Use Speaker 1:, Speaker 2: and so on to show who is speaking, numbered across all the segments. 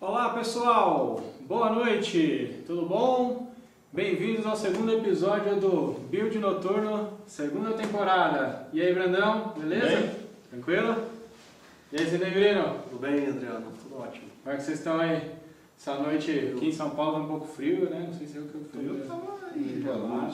Speaker 1: Olá pessoal, boa noite, tudo bom? Bem-vindos ao segundo episódio do Build Noturno, segunda temporada. E aí, Brandão, beleza?
Speaker 2: Bem?
Speaker 1: Tranquilo? E aí, Zinegrino?
Speaker 2: Tudo bem, Adriano? Tudo ótimo.
Speaker 1: Como é que vocês estão aí? Essa noite aqui em São Paulo tá um pouco frio, né? Não sei se é o que eu frio.
Speaker 2: Eu tava aí,
Speaker 1: gelado.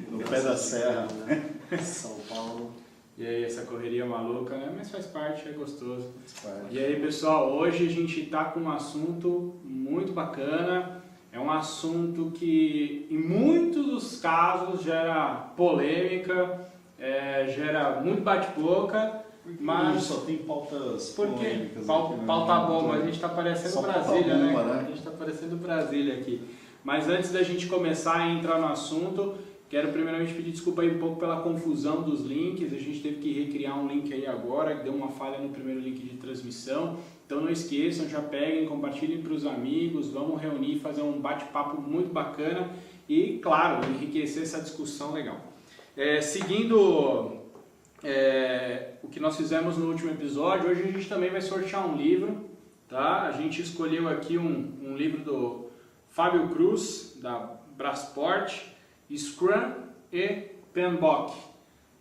Speaker 2: no pé da serra, né? São Paulo.
Speaker 1: E aí, essa correria maluca, né? Mas faz parte, é gostoso.
Speaker 2: Faz parte.
Speaker 1: E aí, pessoal, hoje a gente tá com um assunto muito bacana. É um assunto que, em muitos dos casos, gera polêmica, gera muito bate-boca, mas...
Speaker 2: só tem pautas
Speaker 1: Por quê?
Speaker 2: polêmicas.
Speaker 1: Pauta bomba, a gente tá parecendo
Speaker 2: Só
Speaker 1: Brasília,
Speaker 2: pauta bomba,
Speaker 1: né?
Speaker 2: né?
Speaker 1: A gente tá parecendo Brasília aqui. Mas antes da gente começar a entrar no assunto, quero primeiramente pedir desculpa aí um pouco pela confusão dos links. A gente teve que recriar um link aí agora, que deu uma falha no primeiro link de transmissão. Então não esqueçam, já peguem, compartilhem para os amigos, vamos reunir, fazer um bate-papo muito bacana e, claro, enriquecer essa discussão legal. Seguindo o que nós fizemos no último episódio, hoje a gente também vai sortear um livro, tá? A gente escolheu aqui um livro do Fábio Cruz, da Brasport, Scrum e PMBOK,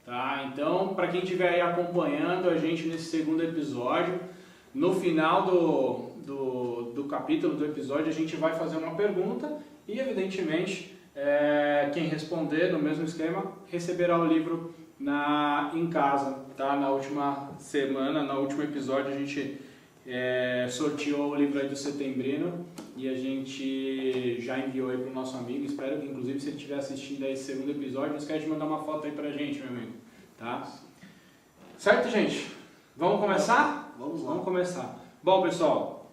Speaker 1: tá? Então, para quem estiver aí acompanhando a gente nesse segundo episódio, no final do capítulo, do episódio, a gente vai fazer uma pergunta e, evidentemente, quem responder no mesmo esquema receberá o livro em casa, tá? Na última semana, no último episódio, a gente sorteou o livro aí do Setembrino e a gente já enviou aí para o nosso amigo. Espero que, inclusive, se ele estiver assistindo aí esse segundo episódio, não esquece de mandar uma foto aí pra gente, meu amigo, tá? Certo, gente? Vamos começar?
Speaker 2: Vamos lá.
Speaker 1: Vamos começar. Bom, pessoal,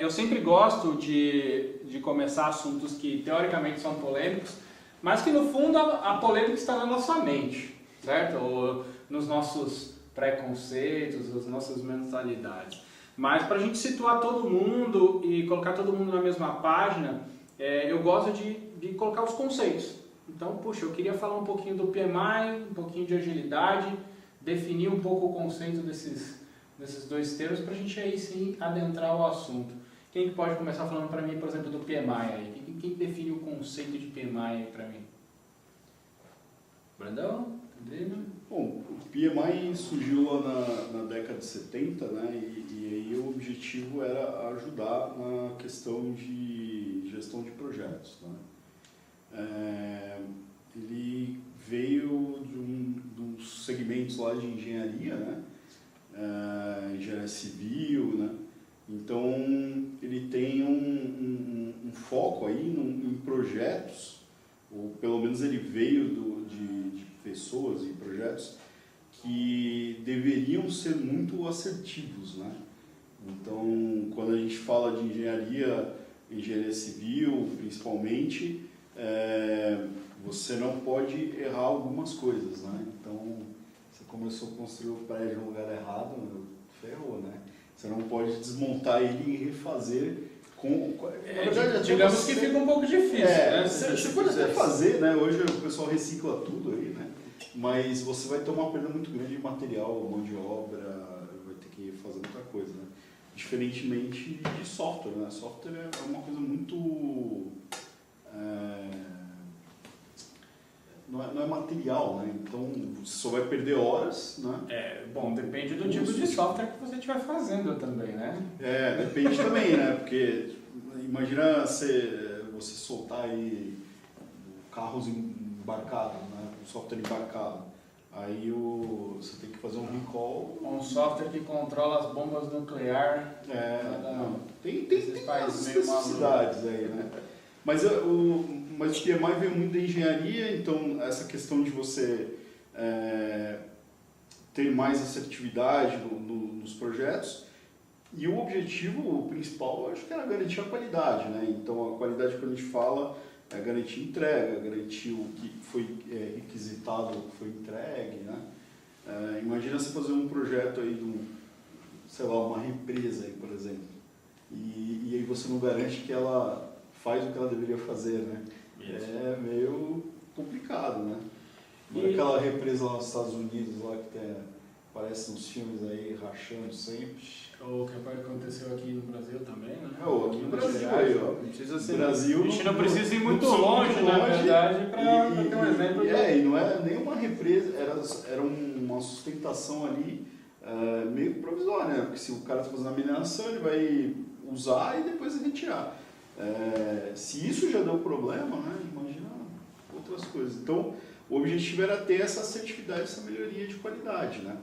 Speaker 1: eu sempre gosto de começar assuntos que teoricamente são polêmicos, mas que no fundo a polêmica está na nossa mente, certo? Ou nos nossos preconceitos, nas nossas mentalidades. Mas para a gente situar todo mundo e colocar todo mundo na mesma página, eu gosto de colocar os conceitos. Então, puxa, eu queria falar um pouquinho do PMI, um pouquinho de agilidade, definir um pouco o conceito desses dois termos para a gente aí sim adentrar o assunto. Quem que pode começar falando para mim, por exemplo, do PMI aí? Quem define o conceito de PMI aí para mim? Brandão? Andrino?
Speaker 2: Bom, o PMI surgiu lá na década de 70, né? E aí o objetivo era ajudar na questão de gestão de projetos, né? Ele veio dos segmentos lá de engenharia, né? Engenharia civil, né? Então ele tem um foco aí em projetos, ou pelo menos ele veio de pessoas e projetos que deveriam ser muito assertivos, né? Então, quando a gente fala de engenharia civil, principalmente, você não pode errar algumas coisas, né? Então, você começou a construir o prédio no lugar errado, ferrou, né? Você não pode desmontar ele e refazer
Speaker 1: digamos que fica um pouco difícil, né?
Speaker 2: Você pode até fazer, né? Hoje o pessoal recicla tudo aí, né? Mas você vai ter uma perda muito grande de material, mão de obra, vai ter que fazer muita coisa, né? Diferentemente de software, né? Software é uma coisa muito... Não é material, né? Então você só vai perder horas, né?
Speaker 1: Bom, depende do tipo de software que você estiver fazendo também, né?
Speaker 2: Depende também, né? Porque imagina você soltar aí carros embarcados, né? Um software embarcado. Aí você tem que fazer um recall.
Speaker 1: Um software que controla as bombas nucleares.
Speaker 2: Tem as especificidades aí, né? Mas o PMI veio muito da engenharia, então essa questão de você ter mais assertividade nos projetos. E o objetivo principal, eu acho que era garantir a qualidade, né? Então a qualidade que a gente fala é garantir entrega, garantir o que foi requisitado, o que foi entregue, né? Imagina você fazer um projeto aí sei lá, uma represa aí, por exemplo, e aí você não garante que ela faz o que ela deveria fazer, né? Isso. É meio complicado, né? Aquela represa lá nos Estados Unidos, lá que aparece nos filmes aí, rachando sempre.
Speaker 1: O que aconteceu aqui no Brasil também, né?
Speaker 2: Aqui no Brasil aí, ó.
Speaker 1: Não precisa ser,
Speaker 2: Brasil,
Speaker 1: a gente não precisa ir muito
Speaker 2: não
Speaker 1: longe,
Speaker 2: muito
Speaker 1: na
Speaker 2: longe,
Speaker 1: verdade, para ter um exemplo.
Speaker 2: E não era nenhuma represa, era uma sustentação ali meio provisória, né? Porque se o cara está fazendo a mineração, ele vai usar e depois retirar. Se isso já deu problema, né? Imagina outras coisas. Então, o objetivo era ter essa assertividade, essa melhoria de qualidade, né?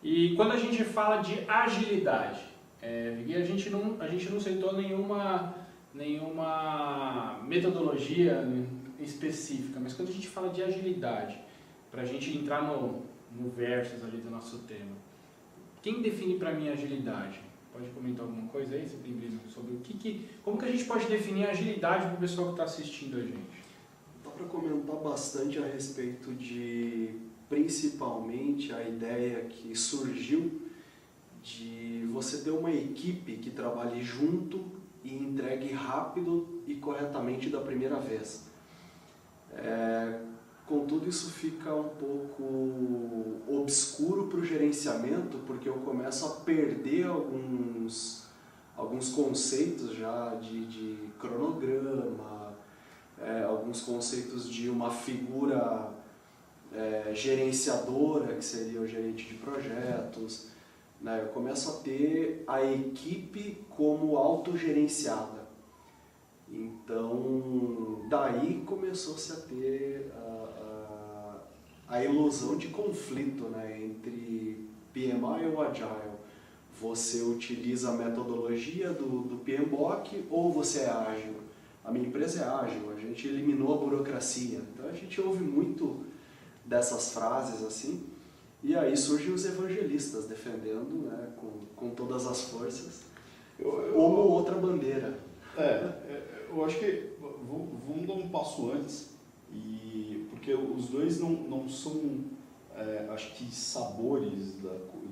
Speaker 1: E quando a gente fala de agilidade, a gente não citou nenhuma metodologia específica, mas quando a gente fala de agilidade, para a gente entrar no versus ali do nosso tema, quem define para mim a agilidade? Pode comentar alguma coisa aí, sobre como que a gente pode definir a agilidade para o pessoal que está assistindo a gente?
Speaker 3: Dá para comentar bastante a respeito de, principalmente, a ideia que surgiu de você ter uma equipe que trabalhe junto e entregue rápido e corretamente da primeira vez. Contudo, isso fica um pouco obscuro para o gerenciamento, porque eu começo a perder alguns conceitos já de cronograma, alguns conceitos de uma figura gerenciadora, que seria o gerente de projetos, né? Eu começo a ter a equipe como autogerenciada. Então, daí começou-se a ter a ilusão de conflito, né, entre PMI e o Agile. Você utiliza a metodologia do PMBOK ou você é ágil? A minha empresa é ágil, a gente eliminou a burocracia. Então a gente ouve muito dessas frases assim, e aí surgem os evangelistas defendendo, né, com todas as forças, uma ou outra bandeira.
Speaker 2: Eu acho que vamos dar um passo antes, porque os dois não são, acho que, sabores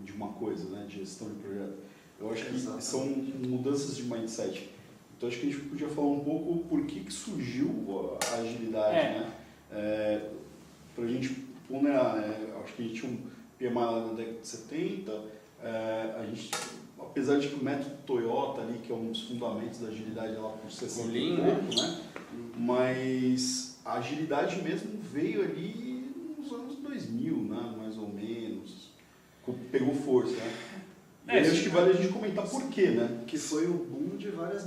Speaker 2: de uma coisa, né, de gestão de projeto. Eu acho que são mudanças de mindset. Então acho que a gente podia falar um pouco por que surgiu a agilidade, né? Para a gente ponderar, acho que a gente tinha um PMI lá na década de 70, a gente, apesar de que o método Toyota ali, que é um dos fundamentos da agilidade lá por 60 e pouco, né? Mas a agilidade mesmo veio ali nos anos 2000, né? Mais ou menos, pegou força, né? E acho que vale a gente comentar por quê, né?
Speaker 3: Que foi o boom de várias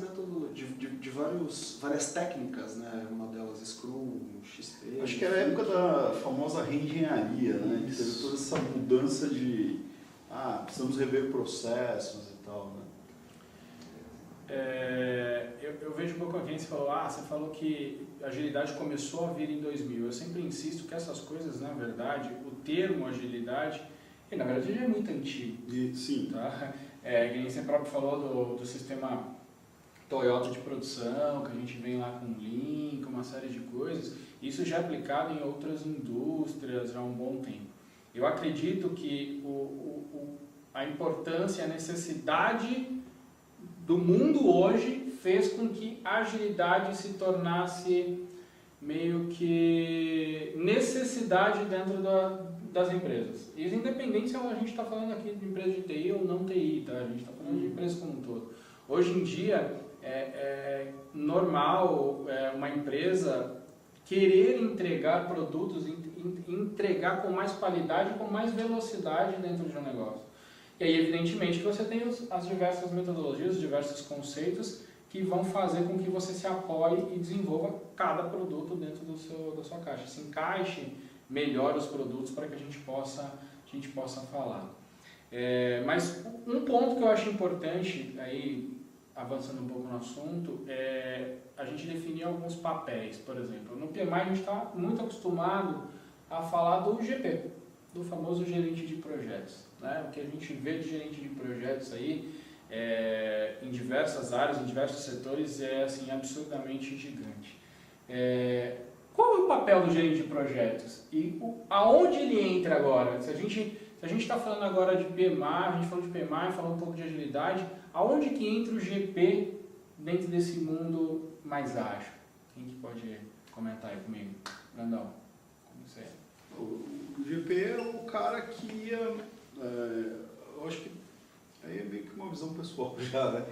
Speaker 3: várias técnicas, né? Uma delas Scrum, XP.
Speaker 2: Acho que era a época da famosa reengenharia, né? Que teve toda essa mudança de precisamos rever processos e tal, né?
Speaker 1: Eu vejo um pouco aqui, você falou que a agilidade começou a vir em 2000. Eu sempre insisto que essas coisas, na verdade, o termo agilidade, na verdade, já é muito antigo.
Speaker 2: Sim.
Speaker 1: Tá? Que você próprio falou do sistema Toyota de produção, que a gente vem lá com Lean, com uma série de coisas. Isso já é aplicado em outras indústrias há um bom tempo. Eu acredito que a importância, a necessidade do mundo hoje fez com que a agilidade se tornasse meio que necessidade dentro das empresas. Isso independente se a gente está falando aqui de empresa de TI ou não TI, tá? A gente está falando de empresa como um todo. Hoje em dia é normal uma empresa querer entregar produtos, entregar com mais qualidade, com mais velocidade dentro de um negócio. E aí, evidentemente, que você tem as diversas metodologias, os diversos conceitos que vão fazer com que você se apoie e desenvolva cada produto dentro da sua caixa. Se encaixe melhor os produtos para que a gente possa falar. Mas um ponto que eu acho importante, aí, avançando um pouco no assunto, é a gente definir alguns papéis. Por exemplo, no PMI a gente está muito acostumado a falar do GP, do famoso gerente de projetos, né? O que a gente vê de gerente de projetos aí, em diversas áreas, em diversos setores, é assim, absurdamente gigante. Qual é o papel do gerente de projetos? E aonde ele entra agora? Se a gente está falando agora de PMI, a gente falou de PMI, falou um pouco de agilidade, aonde que entra o GP dentro desse mundo mais ágil? Quem que pode comentar aí comigo? Brandão, como você é?
Speaker 2: O GP é o cara que ia eu acho que aí é meio que uma visão pessoal já, né?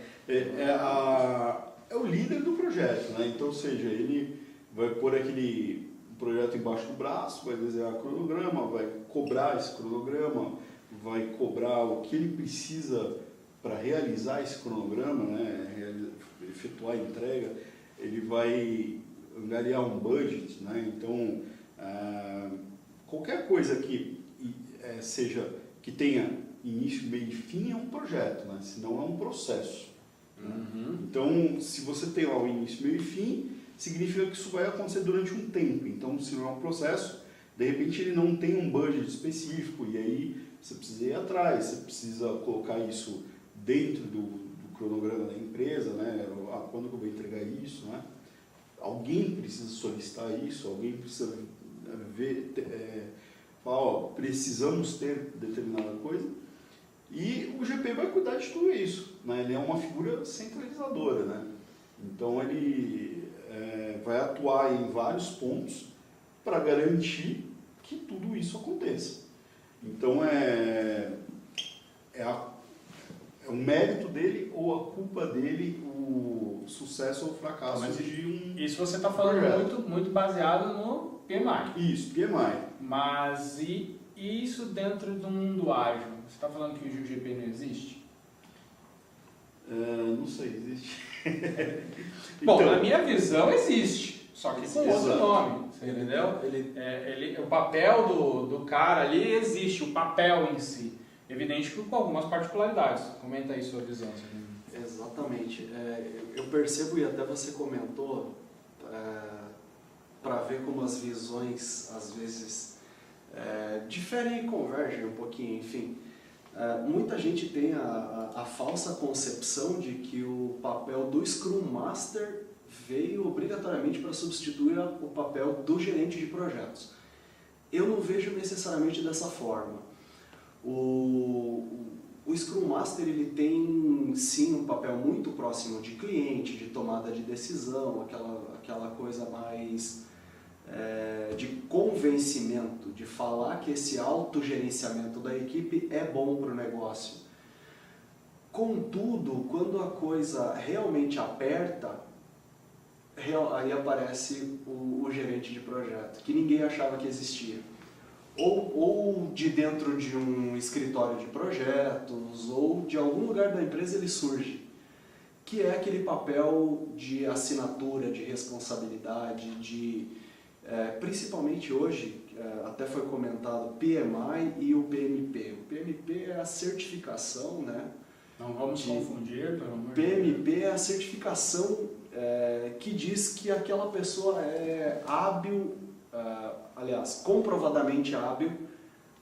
Speaker 2: É o líder do projeto, né? Então, ou seja, ele vai pôr aquele projeto embaixo do braço, vai desenhar cronograma, vai cobrar esse cronograma, vai cobrar o que ele precisa para realizar esse cronograma, né? Efetuar a entrega, ele vai angariar um budget, né? Então, qualquer coisa que seja, que tenha início, meio e fim é um projeto, né? Senão é um processo. Né? Então, se você tem lá o início, meio e fim, significa que isso vai acontecer durante um tempo. Então, se não é um processo, de repente ele não tem um budget específico e aí você precisa ir atrás, você precisa colocar isso dentro do cronograma da empresa, né? Quando que eu vou entregar isso, né? Alguém precisa solicitar isso, alguém precisa ver, falar, ó, precisamos ter determinada coisa, e o GP vai cuidar de tudo isso, né? Ele é uma figura centralizadora, né? Então ele vai atuar em vários pontos para garantir que tudo isso aconteça. Então é o mérito dele ou a culpa dele o sucesso ou o fracasso de um...
Speaker 1: Isso você está falando muito baseado no PMI.
Speaker 2: Isso, PMI.
Speaker 1: Mas e isso dentro do mundo ágil? Você está falando que o GP não existe?
Speaker 2: Não sei, existe.
Speaker 1: Bom,
Speaker 2: Então,
Speaker 1: na minha visão existe, só que com outro
Speaker 2: exato.
Speaker 1: nome, você entendeu? O papel do cara ali existe, o papel em si. Evidente que com algumas particularidades. Comenta aí sua visão.
Speaker 3: Exatamente. Eu percebo, e até você comentou, para ver como as visões às vezes diferem e convergem um pouquinho, enfim. Muita gente tem a falsa concepção de que o papel do Scrum Master veio obrigatoriamente para substituir o papel do gerente de projetos. Eu não vejo necessariamente dessa forma. O Scrum Master ele tem sim um papel muito próximo de cliente, de tomada de decisão, aquela coisa mais de convencimento, de falar que esse autogerenciamento da equipe é bom para o negócio. Contudo, quando a coisa realmente aperta, aí aparece o gerente de projeto, que ninguém achava que existia. Ou de dentro de um escritório de projetos, ou de algum lugar da empresa ele surge, que é aquele papel de assinatura, de responsabilidade, principalmente hoje, até foi comentado PMI e o PMP. O PMP é a certificação, né?
Speaker 1: Não vamos confundir, pelo amor de
Speaker 3: PMP é a certificação que diz que aquela pessoa é hábil, aliás, comprovadamente hábil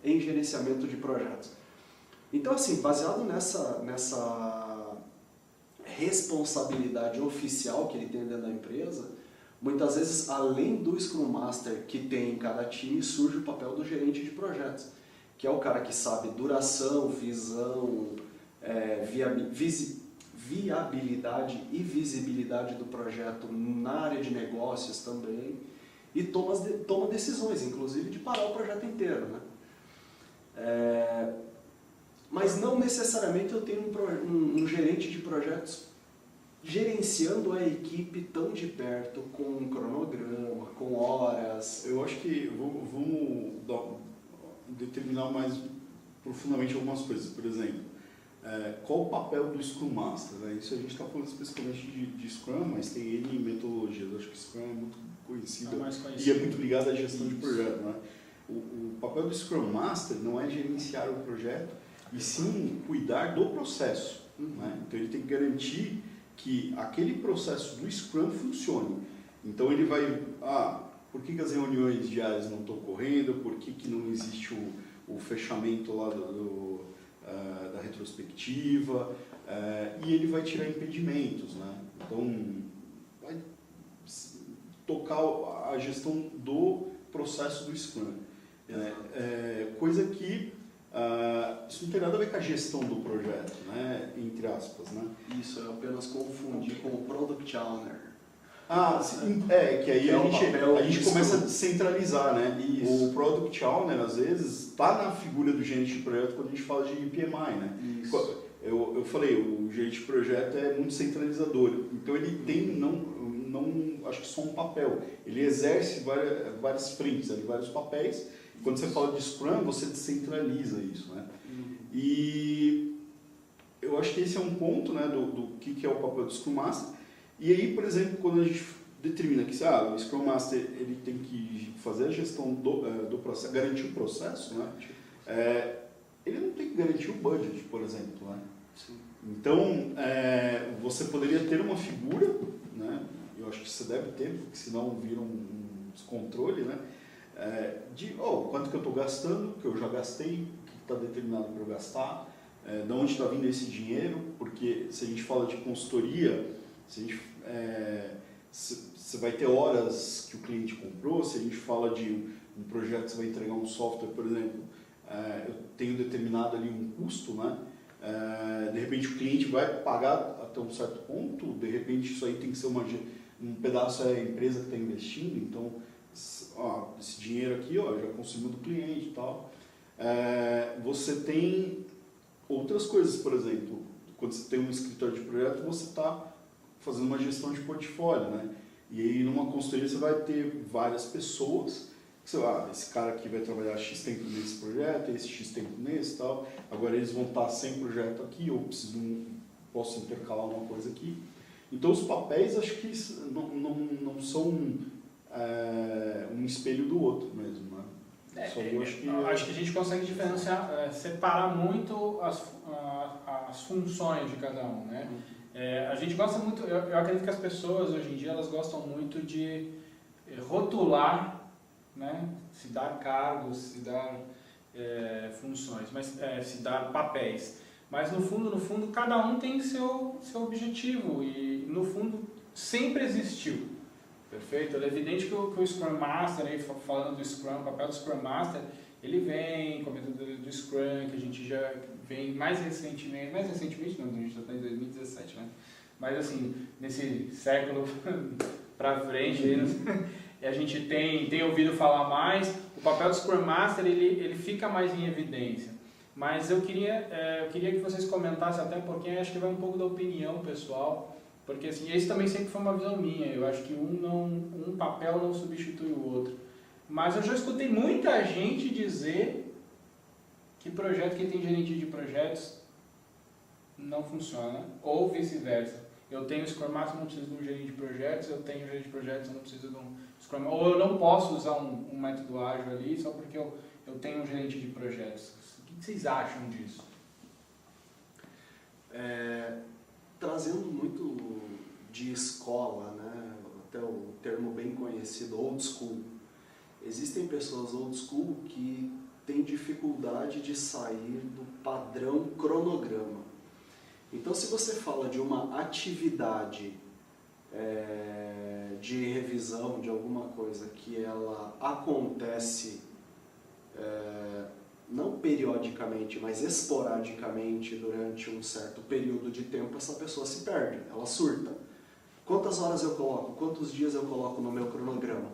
Speaker 3: em gerenciamento de projetos. Então, assim, baseado nessa responsabilidade oficial que ele tem dentro da empresa, muitas vezes, além do Scrum Master que tem em cada time, surge o papel do gerente de projetos, que é o cara que sabe duração, visão, viabilidade e visibilidade do projeto na área de negócios também, e toma decisões, inclusive de parar o projeto inteiro, né? Mas não necessariamente eu tenho um gerente de projetos gerenciando a equipe tão de perto, com um cronograma, com horas.
Speaker 2: Eu acho que vamos determinar mais profundamente algumas coisas. Por exemplo, qual o papel do Scrum Master? Né? Isso a gente está falando especificamente de Scrum, mas tem N metodologias. Eu acho que Scrum é muito conhecido, e é muito ligado à gestão de projeto. Né? O papel do Scrum Master não é gerenciar o projeto, e sim cuidar do processo. Né? Então ele tem que garantir que aquele processo do Scrum funcione. Então ele vai, por que as reuniões diárias não estão ocorrendo, por que não existe o fechamento lá da retrospectiva, e ele vai tirar impedimentos, né? Então vai tocar a gestão do processo do Scrum. Coisa que isso não tem nada a ver com a gestão do projeto, né? Entre aspas, né?
Speaker 3: Isso, eu apenas confundi com o Product Owner.
Speaker 2: Sim, que aí
Speaker 3: Que é
Speaker 2: a
Speaker 3: o papel
Speaker 2: gente
Speaker 3: de
Speaker 2: começa a
Speaker 3: Scrum.
Speaker 2: descentralizar, né?
Speaker 3: Isso.
Speaker 2: O Product Owner, às vezes, está na figura do gerente de projeto quando a gente fala de PMI, né?
Speaker 3: Isso.
Speaker 2: Eu falei, o gerente de projeto é muito centralizador, então ele tem, não acho que só um papel, ele exerce várias frentes, vários papéis, e quando você fala de Scrum, você descentraliza isso, né? E eu acho que esse é um ponto, né, do que é o papel do Scrum Master. E aí, por exemplo, quando a gente determina que o Scrum Master ele tem que fazer a gestão do processo, garantir o processo, né? Ele não tem que garantir o budget, por exemplo, né?
Speaker 3: Sim.
Speaker 2: Então, você poderia ter uma figura, né? Eu acho que você deve ter, porque senão vira um descontrole, né? De quanto que eu estou gastando, que eu já gastei, o que está determinado para eu gastar, de onde está vindo esse dinheiro, porque se a gente fala de consultoria, você vai ter horas que o cliente comprou, se a gente fala de um projeto que você vai entregar um software, por exemplo, eu tenho determinado ali um custo, né? De repente o cliente vai pagar até um certo ponto, de repente isso aí tem que ser um pedaço é a empresa que está investindo, então esse dinheiro aqui já consumiu do cliente e tal. Você tem outras coisas, por exemplo, quando você tem um escritório de projeto, você está fazendo uma gestão de portfólio, né? E aí numa consultoria você vai ter várias pessoas, esse cara aqui vai trabalhar X tempo nesse projeto, esse X tempo nesse e tal, agora eles vão estar sem projeto aqui, eu posso intercalar uma coisa aqui. Então os papéis acho que não são um espelho do outro mesmo, né?
Speaker 1: Acho que a gente consegue diferenciar, separar muito as funções de cada um, né? A gente gosta muito, eu acredito que as pessoas hoje em dia elas gostam muito de rotular, né? Se dar cargos, se dar funções, mas se dar papéis. Mas no fundo, cada um tem seu objetivo e no fundo sempre existiu. Perfeito? É evidente que o Scrum Master, aí, falando do Scrum, o papel do Scrum Master, ele vem com a metodologia do Scrum, que a gente já vem mais recentemente não, a gente já está em 2017, né? Mas assim, nesse século para frente, a gente tem ouvido falar mais, o papel do Scrum Master ele fica mais em evidência. Mas eu queria que vocês comentassem, até porque acho que vai um pouco da opinião pessoal, porque assim, esse também sempre foi uma visão minha, eu acho que um papel não substitui o outro. Mas eu já escutei muita gente dizer que projeto que tem gerente de projetos não funciona, ou vice-versa. Eu tenho Scrum Master, não preciso de um gerente de projetos, eu tenho gerente de projetos, eu não preciso de um Scrum Master, ou eu não posso usar um método ágil ali só porque eu tenho um gerente de projetos. O que vocês acham disso?
Speaker 3: Trazendo muito de escola, né? Até o termo bem conhecido, old school. Existem pessoas old school que têm dificuldade de sair do padrão cronograma. Então, se você fala de uma atividade de revisão de alguma coisa que ela acontece não periodicamente, mas esporadicamente durante um certo período de tempo, essa pessoa se perde, ela surta. Quantas horas eu coloco? Quantos dias eu coloco no meu cronograma?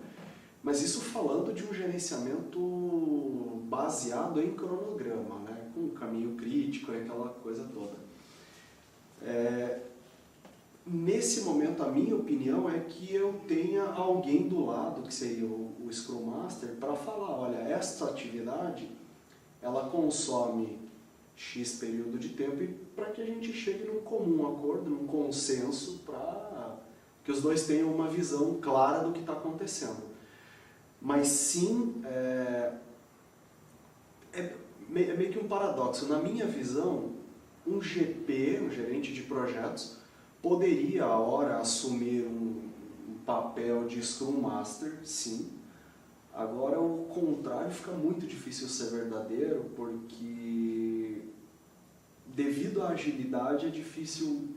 Speaker 3: Mas isso falando de um gerenciamento baseado em cronograma, né? Com caminho crítico e aquela coisa toda. Nesse momento, a minha opinião é que eu tenha alguém do lado, que seria o Scrum Master, para falar, olha, esta atividade ela consome X período de tempo e para que a gente chegue num comum acordo, num consenso, para que os dois tenham uma visão clara do que está acontecendo. Mas sim, é meio que um paradoxo. Na minha visão, um GP, um gerente de projetos, poderia, a hora, assumir um papel de Scrum Master, sim. Agora, o contrário fica muito difícil ser verdadeiro, porque devido à agilidade é difícil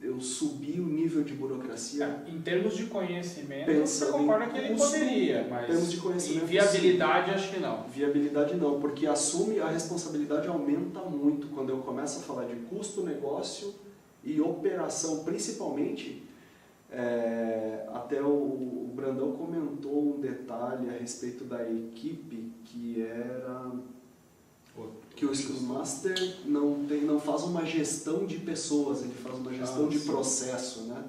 Speaker 3: eu subir o nível de burocracia.
Speaker 1: Em termos de conhecimento,
Speaker 3: Pensando
Speaker 1: eu concordo que ele poderia,
Speaker 3: em
Speaker 1: mas
Speaker 3: termos de conhecimento,
Speaker 1: em viabilidade acho que não.
Speaker 3: Viabilidade não, porque assume a responsabilidade aumenta muito quando eu começo a falar de custo, negócio e operação, principalmente Até o Brandão comentou um detalhe a respeito da equipe, que era que o Scrum Master não faz uma gestão de pessoas, ele faz uma gestão de processo, né?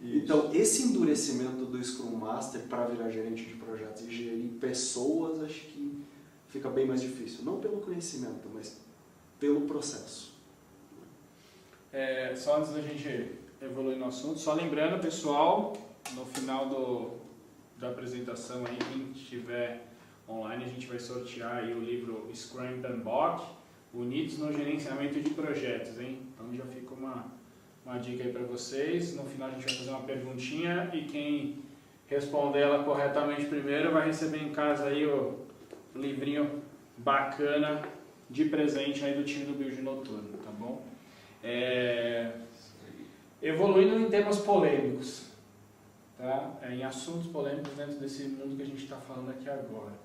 Speaker 3: Isso. Então, esse endurecimento do Scrum Master para virar gerente de projetos e gerir pessoas, acho que fica bem mais difícil. Não pelo conhecimento, mas pelo processo.
Speaker 1: Só antes da gente evoluir no assunto, só lembrando, pessoal, no final da apresentação, aí, quem estiver online, a gente vai sortear aí o livro Scrum PMBOK, Unidos no Gerenciamento de Projetos, hein? Então já fica uma dica aí para vocês. No final a gente vai fazer uma perguntinha e quem responder ela corretamente primeiro vai receber em casa aí o livrinho bacana de presente aí do time do Build Noturno, tá bom? Evoluindo em temas polêmicos, tá? Em assuntos polêmicos dentro desse mundo que a gente está falando aqui agora.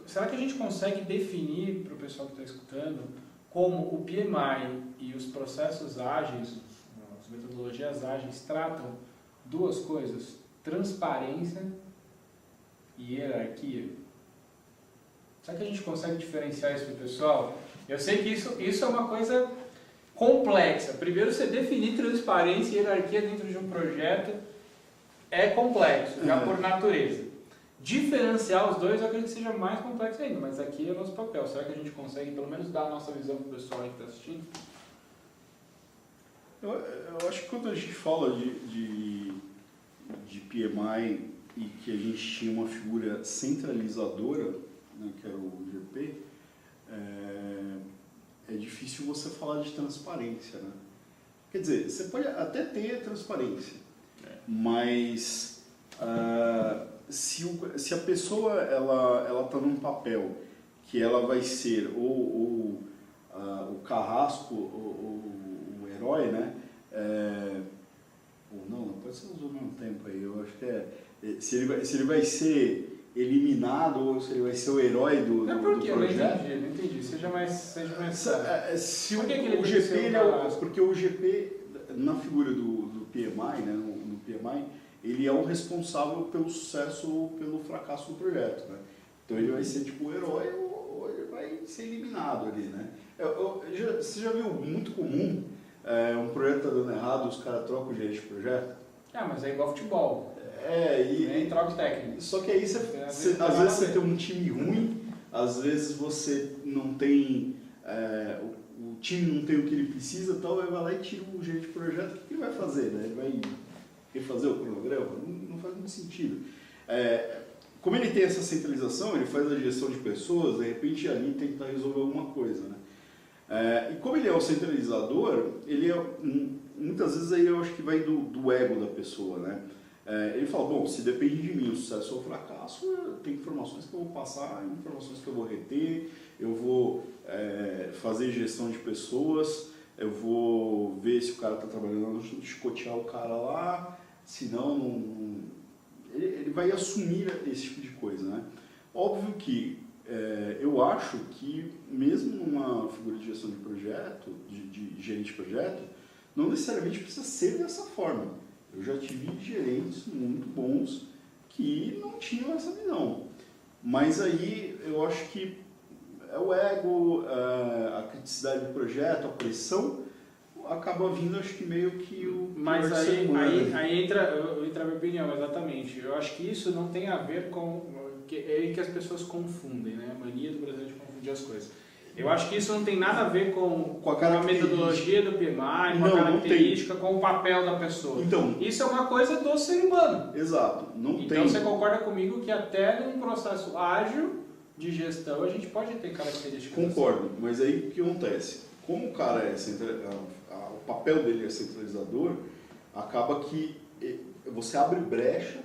Speaker 1: Será que a gente consegue definir para o pessoal que está escutando como o PMI e os processos ágeis, as metodologias ágeis tratam duas coisas, transparência e hierarquia? Será que a gente consegue diferenciar isso para o pessoal? Eu sei que isso é uma coisa complexa. Primeiro, você definir transparência e hierarquia dentro de um projeto é complexo, já por natureza. Diferenciar os dois eu acredito que seja mais complexo ainda, mas aqui é o nosso papel. Será que a gente consegue pelo menos dar a nossa visão para o pessoal aí que está assistindo?
Speaker 2: Eu acho que quando a gente fala de PMI e que a gente tinha uma figura centralizadora, né, que era o GP, é difícil você falar de transparência, né? Quer dizer, você pode até ter transparência, mas se a pessoa ela está num papel que ela vai ser o carrasco, o herói, né? Ou não pode ser os dois ao mesmo tempo aí. Eu acho que se ele vai ser eliminado ou se ele vai ser o herói do projeto.
Speaker 1: Não entendi. Seja mais
Speaker 2: se o GP, porque o GP, na figura do PMI, né, no PMI, ele é o responsável pelo sucesso ou pelo fracasso do projeto, né? Então ele vai ser tipo o herói ou ele vai ser eliminado ali, né? Você já viu muito comum um projeto tá dando errado e os caras trocam o gerente de projeto?
Speaker 1: Mas é igual futebol.
Speaker 2: E
Speaker 1: troca o técnico.
Speaker 2: Só que aí às vezes você tem um time ruim, às vezes você não tem, o time não tem o que ele precisa, tal, aí vai lá e tira o gerente de projeto, o que ele vai fazer, né? Ele vai refazer o cronograma? Não faz muito sentido. Como ele tem essa centralização, ele faz a gestão de pessoas, de repente ali tenta resolver alguma coisa, né? E como ele é o centralizador, ele muitas vezes aí eu acho que vai do ego da pessoa, né? Ele fala, bom, se depende de mim o sucesso ou o fracasso, tem informações que eu vou passar, informações que eu vou reter, eu vou fazer gestão de pessoas, eu vou ver se o cara está trabalhando, chicotear o cara lá, senão ele vai assumir esse tipo de coisa, né? Óbvio que eu acho que mesmo numa figura de gestão de projeto, de gerente de projeto, não necessariamente precisa ser dessa forma. Eu já tive gerentes muito bons que não tinham essa visão. Mas aí eu acho que é o ego, a criticidade do projeto, a pressão, acaba vindo, acho que meio que o...
Speaker 1: Mas aí entra a minha opinião, exatamente. Eu acho que isso não tem a ver com... É aí que as pessoas confundem, né? A mania do brasileiro de confundir as coisas. Eu acho que isso não tem nada a ver com a metodologia do PMI, com a característica, com o papel da pessoa.
Speaker 2: Então,
Speaker 1: isso é uma coisa do ser humano.
Speaker 2: Exato.
Speaker 1: Então você concorda comigo que até num processo ágil de gestão a gente pode ter características.
Speaker 2: Concordo, assim. Mas aí o que acontece? Como o cara o papel dele é centralizador, acaba que você abre brecha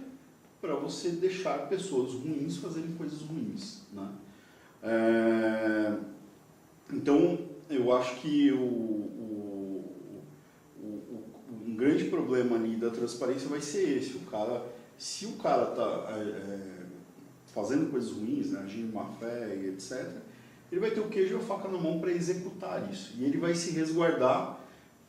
Speaker 2: para você deixar pessoas ruins fazerem coisas ruins, né? Então, eu acho que um grande problema ali da transparência vai ser esse. Se o cara está fazendo coisas ruins, né, agindo má fé e etc., ele vai ter o queijo e a faca na mão para executar isso. E ele vai se resguardar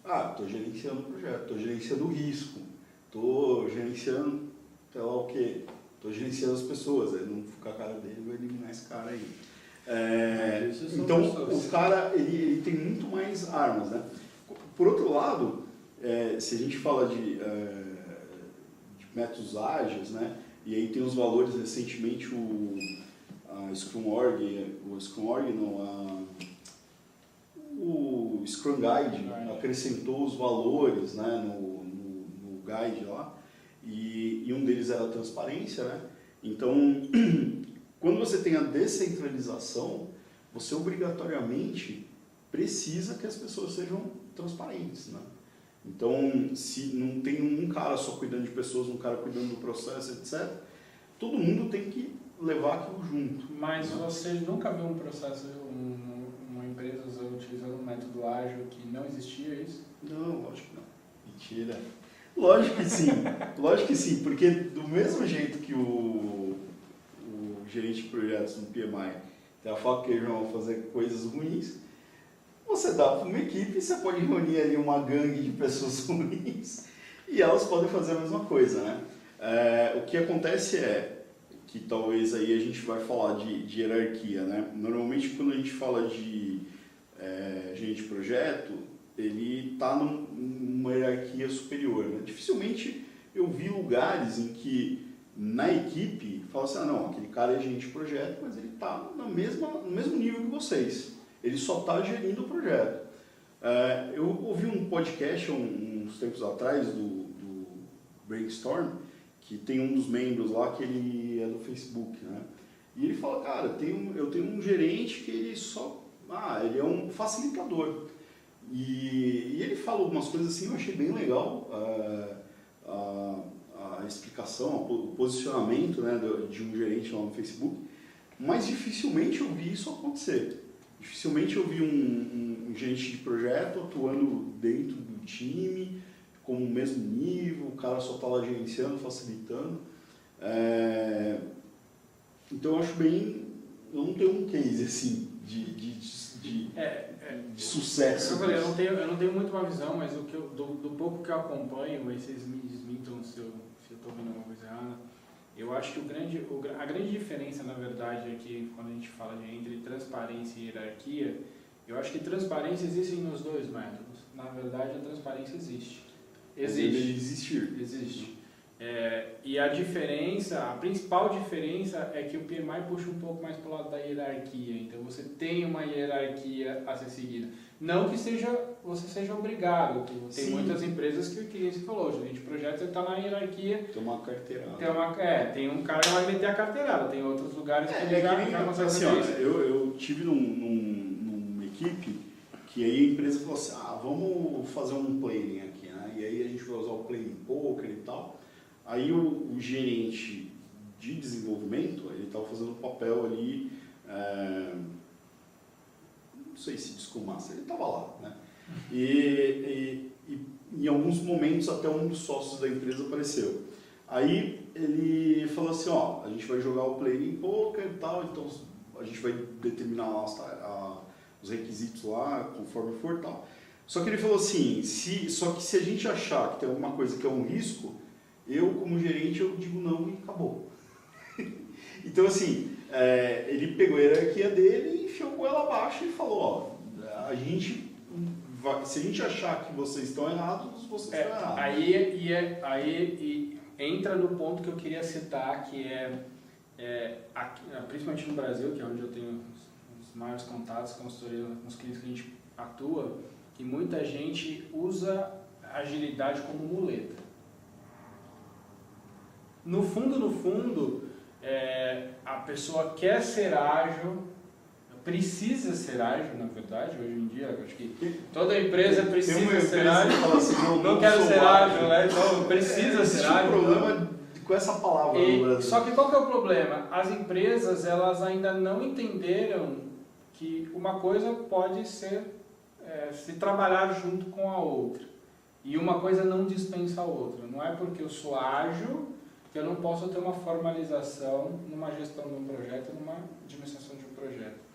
Speaker 2: Estou gerenciando o projeto, estou gerenciando o risco, estou gerenciando, sei lá o quê, estou gerenciando as pessoas, aí não ficar a cara dele, vou eliminar esse cara aí. Então, o cara, ele tem muito mais armas, né? Por outro lado, se a gente fala de métodos ágeis, né? E aí tem os valores, recentemente o Scrum Guide acrescentou os valores, né, no guide lá, e um deles era a transparência, né? Então, quando você tem a descentralização, você obrigatoriamente precisa que as pessoas sejam transparentes, né? Então, se não tem um cara só cuidando de pessoas, um cara cuidando do processo, etc., todo mundo tem que levar aquilo junto.
Speaker 1: Mas você nunca viu um processo, uma empresa utilizando um método ágil que não existia isso?
Speaker 2: Não, lógico que não. Mentira. Lógico que sim. Lógico que sim, porque do mesmo jeito que o gerente de projetos no PMI tem a faca que vão fazer coisas ruins, você dá para uma equipe, você pode reunir ali uma gangue de pessoas ruins e elas podem fazer a mesma coisa, né? O que acontece é que talvez aí a gente vai falar de hierarquia, né? Normalmente quando a gente fala de gerente de projeto, ele está numa hierarquia superior, né? Dificilmente eu vi lugares em que na equipe fala assim, não, aquele cara é gerente de projeto, mas ele está no mesmo nível que vocês. Ele só está gerindo o projeto. Eu ouvi um podcast uns tempos atrás do Brainstorm, que tem um dos membros lá que ele é do Facebook, né? E ele fala, cara, eu tenho um gerente que ele ele é um facilitador. E ele fala algumas coisas assim, eu achei bem legal a explicação, o posicionamento, né, de um gerente lá no Facebook, mas dificilmente eu vi isso acontecer. Dificilmente eu vi um gerente de projeto atuando dentro do time, com o mesmo nível, o cara só está lá gerenciando, facilitando. Então eu acho bem... Eu não tenho um case assim de sucesso.
Speaker 1: Eu não tenho muito uma visão, mas do pouco que eu acompanho, e vocês me desmintam se eu estou vendo alguma coisa errada, eu acho que a grande diferença, na verdade, é que quando a gente fala entre transparência e hierarquia, eu acho que transparência existe nos dois métodos. Na verdade, a transparência existe. Existe. E a principal diferença é que o PMI puxa um pouco mais para o lado da hierarquia. Então, você tem uma hierarquia a ser seguida. Não que você seja obrigado. Tem muitas empresas que você falou, gerente de projetos, ele está na hierarquia.
Speaker 2: Tem uma carteirada.
Speaker 1: Tem um cara que vai meter a carteirada. Tem outros lugares que ele já consegue fazer isso.
Speaker 2: Eu tive numa equipe que aí a empresa falou assim, vamos fazer um planning aqui, né? E aí a gente vai usar o planning poker e tal. Aí o gerente de desenvolvimento, ele estava fazendo um papel ali, não sei se de Scrum Master, ele estava lá, né? E em alguns momentos até um dos sócios da empresa apareceu. Aí ele falou assim, a gente vai jogar o planning poker e tal, então a gente vai determinar lá os requisitos lá, conforme for e tal. Só que ele falou assim, só que se a gente achar que tem alguma coisa que é um risco, eu como gerente eu digo não e acabou. Então assim, ele pegou a hierarquia dele e enfiou ela abaixo e falou, se a gente achar que vocês estão errados, vocês estão errados.
Speaker 1: Aí entra no ponto que eu queria citar, que principalmente no Brasil, que é onde eu tenho os maiores contatos, consultoria com os clientes que a gente atua, que muita gente usa a agilidade como muleta. No fundo, a pessoa quer ser ágil, precisa ser ágil, na verdade, hoje em dia, acho que toda empresa precisa ser ágil.
Speaker 2: Fala assim,
Speaker 1: não quero ser ágil, né? Então precisa ser ágil.
Speaker 2: Existe um problema com essa palavra no Brasil.
Speaker 1: Só que qual que é o problema? As empresas, elas ainda não entenderam que uma coisa pode ser se trabalhar junto com a outra. E uma coisa não dispensa a outra. Não é porque eu sou ágil que eu não posso ter uma formalização numa gestão de um projeto, numa administração de um projeto.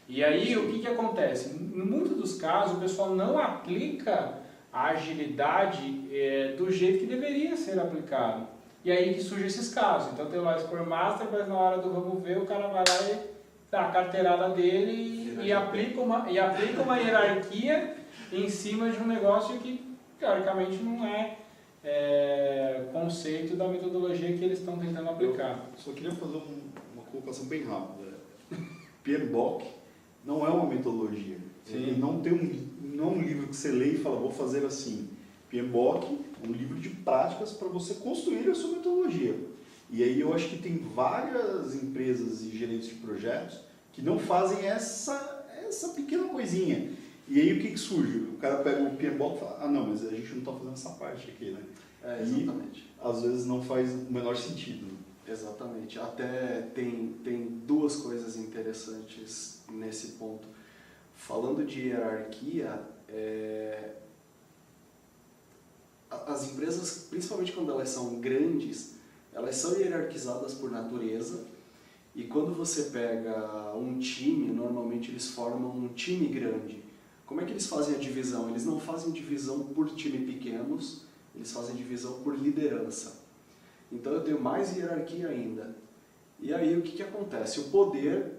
Speaker 1: E aí, o que acontece? Em muitos dos casos, o pessoal não aplica a agilidade do jeito que deveria ser aplicado. E aí que surgem esses casos. Então tem lá o Scrum Master, mas na hora do vamos ver, o cara vai lá e dá a carteirada dele e aplica uma hierarquia em cima de um negócio que teoricamente não é conceito da metodologia que eles estão tentando aplicar.
Speaker 2: Eu só queria fazer uma colocação bem rápida. PMBOK não é uma metodologia. Ele não é um livro que você lê e fala, vou fazer assim. PMBOK é um livro de práticas para você construir a sua metodologia. E aí eu acho que tem várias empresas e gerentes de projetos que não fazem essa pequena coisinha. E aí o que surge? O cara pega o PMBOK e fala, ah não, mas a gente não está fazendo essa parte aqui, né?
Speaker 3: Exatamente.
Speaker 2: E às vezes não faz o menor sentido.
Speaker 3: Exatamente. Até tem duas coisas interessantes nesse ponto. Falando de hierarquia, as empresas, principalmente quando elas são grandes, elas são hierarquizadas por natureza. E quando você pega um time, normalmente eles formam um time grande. Como é que eles fazem a divisão? Eles não fazem divisão por time pequenos, eles fazem divisão por liderança. Então eu tenho mais hierarquia ainda. E aí o que acontece? O poder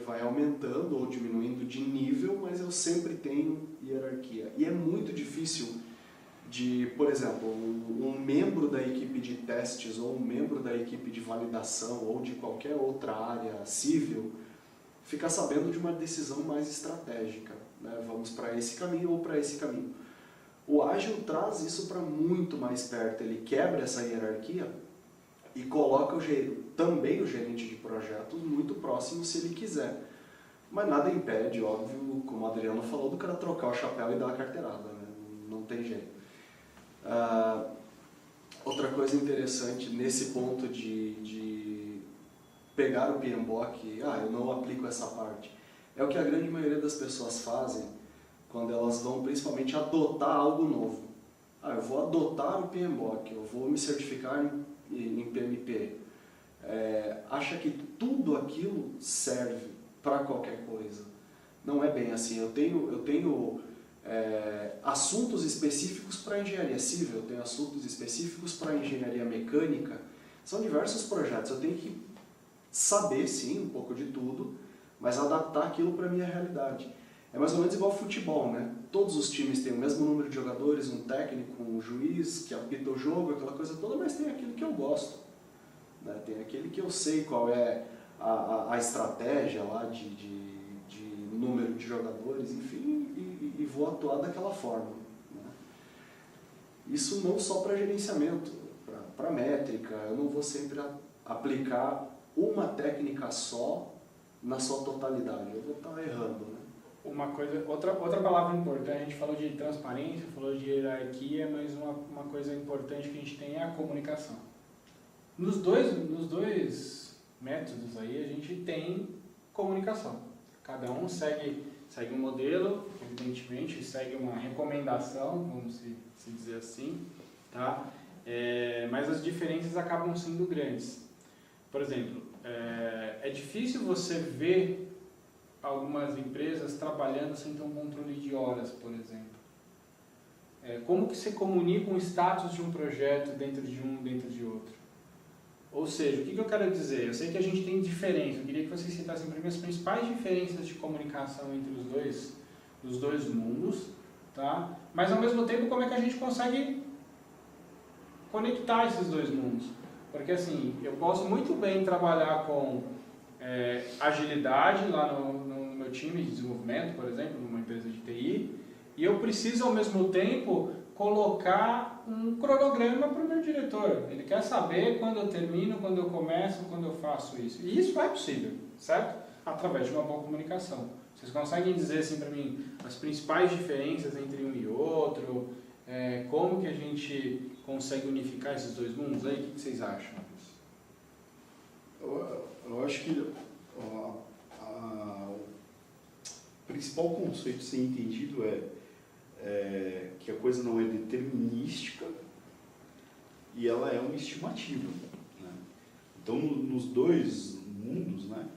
Speaker 3: vai aumentando ou diminuindo de nível, mas eu sempre tenho hierarquia. E é muito difícil de, por exemplo, um membro da equipe de testes ou um membro da equipe de validação ou de qualquer outra área civil ficar sabendo de uma decisão mais estratégica, né? Vamos para esse caminho ou para esse caminho. O Ágil traz isso para muito mais perto, ele quebra essa hierarquia e coloca também o gerente de projetos muito próximo se ele quiser. Mas nada impede, óbvio, como o Adriano falou, do cara trocar o chapéu e dar a carteirada, né? Não tem jeito. Outra coisa interessante nesse ponto de pegar o PMBOK, eu não aplico essa parte, é o que a grande maioria das pessoas fazem quando elas vão principalmente adotar algo novo. Eu vou adotar o PMBOK, eu vou me certificar em PMP. Acha que tudo aquilo serve para qualquer coisa. Não é bem assim. Eu tenho assuntos específicos para engenharia civil, eu tenho assuntos específicos para engenharia mecânica. São diversos projetos. Eu tenho que saber, sim, um pouco de tudo, mas adaptar aquilo para a minha realidade. É mais ou menos igual ao futebol, né? Todos os times têm o mesmo número de jogadores, um técnico, um juiz que apita o jogo, aquela coisa toda, mas tem aquele que eu gosto, né? Tem aquele que eu sei qual é a estratégia lá de número de jogadores, enfim, e vou atuar daquela forma, né? Isso não só para gerenciamento, para métrica, eu não vou sempre aplicar uma técnica só na sua totalidade, eu vou estar errando, né?
Speaker 1: Outra palavra importante, a gente falou de transparência, falou de hierarquia, mas uma coisa importante que a gente tem é a comunicação. Nos dois métodos aí a gente tem comunicação. Cada um segue um modelo, evidentemente, segue uma recomendação, vamos se dizer assim, tá? Mas as diferenças acabam sendo grandes. Por exemplo, é difícil você ver algumas empresas trabalhando sem ter um controle de horas, por exemplo. Como que você comunica o status de um projeto dentro de outro? Ou seja, o que eu quero dizer? Eu sei que a gente tem diferença, eu queria que vocês citassem para mim as principais diferenças de comunicação entre os dois mundos, tá? Mas ao mesmo tempo, como é que a gente consegue conectar esses dois mundos? Porque assim, eu posso muito bem trabalhar com agilidade lá no meu time de desenvolvimento, por exemplo, numa empresa de TI, e eu preciso ao mesmo tempo colocar um cronograma para o meu diretor. Ele quer saber quando eu termino, quando eu começo, quando eu faço isso. E isso é possível, certo? Através de uma boa comunicação. Vocês conseguem dizer assim para mim as principais diferenças entre um e outro? Como que a gente consegue unificar esses dois mundos aí? O que vocês acham?
Speaker 2: Eu acho que o principal conceito a ser entendido que a coisa não é determinística e ela é uma estimativa, né? Então, nos dois mundos, né,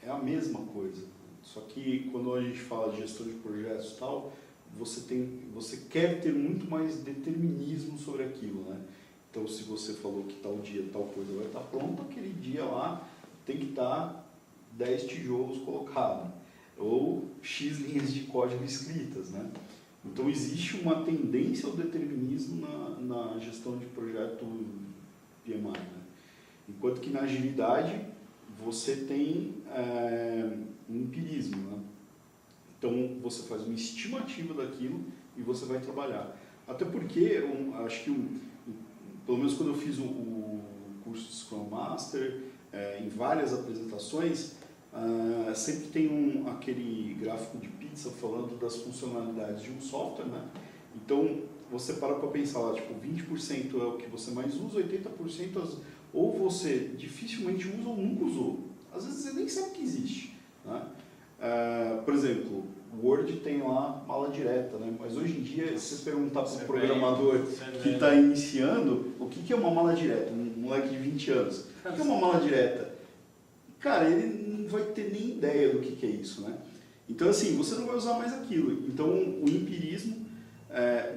Speaker 2: é a mesma coisa. Só que quando a gente fala de gestão de projetos e tal, você quer ter muito mais determinismo sobre aquilo, né? Então, se você falou que tal dia tal coisa vai estar pronta, aquele dia lá tem que estar 10 tijolos colocados, ou X linhas de código escritas, né? Então, existe uma tendência ao determinismo na gestão de projeto PMI, né? Enquanto que na agilidade você tem um empirismo, né? Então, você faz uma estimativa daquilo e você vai trabalhar. Até porque, acho que, pelo menos quando eu fiz o curso de Scrum Master, em várias apresentações, sempre tem aquele gráfico de pizza falando das funcionalidades de um software, né? Então, você para pensar lá, tipo, 20% é o que você mais usa, 80% ou você dificilmente usa ou nunca usou. Às vezes você nem sabe que existe, né? Por exemplo, o Word tem lá mala direta, né? Mas hoje em dia, se você perguntar para um programador que está iniciando, o que é uma mala direta? Um moleque de 20 anos. O que é uma mala direta? Cara, ele não vai ter nem ideia do que é isso, né? Então, assim, você não vai usar mais aquilo. Então, o empirismo,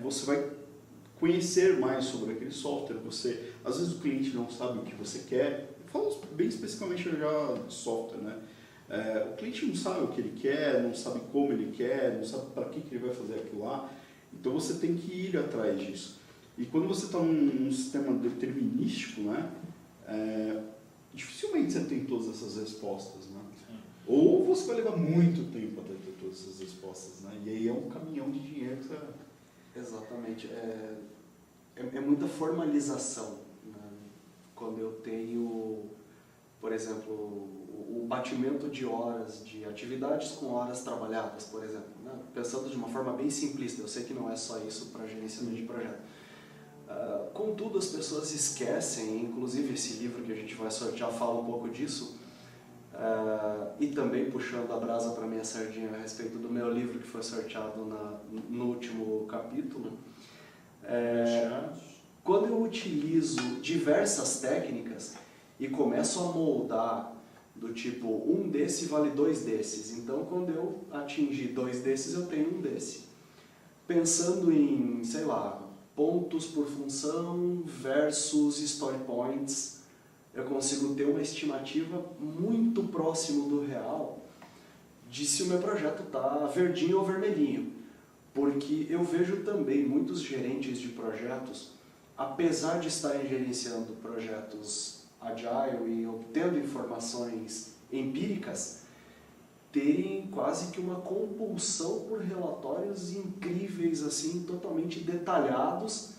Speaker 2: você vai conhecer mais sobre aquele software. Às vezes o cliente não sabe o que você quer. Eu falo bem especificamente já de software, né? O cliente não sabe o que ele quer, não sabe como ele quer, não sabe para que ele vai fazer aquilo lá. Então você tem que ir atrás disso. E quando você está num sistema determinístico, né, dificilmente você tem todas essas respostas, né? Ou você vai levar muito tempo até ter todas essas respostas, né? E aí é um caminhão de dinheiro que você...
Speaker 3: Exatamente. É muita formalização, né? Quando eu tenho, por exemplo, o batimento de horas, de atividades com horas trabalhadas, por exemplo, né? Pensando de uma forma bem simplista, eu sei que não é só isso para gerenciamento de projeto. Contudo, as pessoas esquecem, inclusive esse livro que a gente vai sortear fala um pouco disso, e também puxando a brasa para minha sardinha a respeito do meu livro que foi sorteado no último capítulo. Quando eu utilizo diversas técnicas e começo a moldar do tipo, um desse vale 2 desses, então quando eu atingir 2 desses eu tenho um desse. Pensando em, sei lá, pontos por função versus story points, eu consigo ter uma estimativa muito próximo do real de se o meu projeto está verdinho ou vermelhinho. Porque eu vejo também muitos gerentes de projetos, apesar de estarem gerenciando projetos agile e obtendo informações empíricas, terem quase que uma compulsão por relatórios incríveis, assim, totalmente detalhados.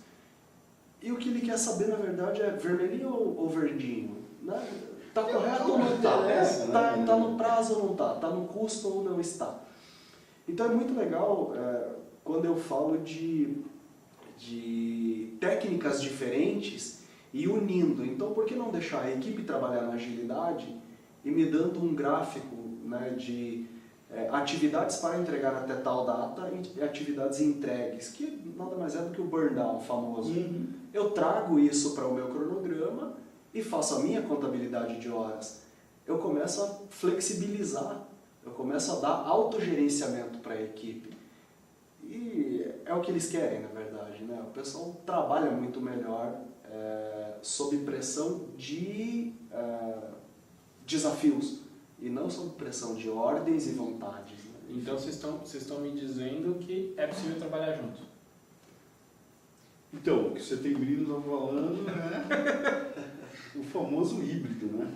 Speaker 3: E o que ele quer saber, na verdade, é vermelhinho ou verdinho? Né? Tá correto ou não está? Tá no prazo ou não está? Está no custo ou não está? Então é muito legal quando eu falo de técnicas diferentes e unindo. Então, por que não deixar a equipe trabalhar na agilidade e me dando um gráfico, né, de atividades para entregar até tal data e atividades entregues, que nada mais é do que o burn down famoso.
Speaker 2: Uhum.
Speaker 3: Eu trago isso para o meu cronograma e faço a minha contabilidade de horas. Eu começo a flexibilizar, eu começo a dar autogerenciamento para a equipe. E é o que eles querem, na verdade, né? O pessoal trabalha muito melhor sob pressão de desafios e não sob pressão de ordens e vontades, né?
Speaker 1: Então vocês estão me dizendo que é possível trabalhar junto.
Speaker 2: Então, o que o Setembrino está falando é o famoso híbrido, né?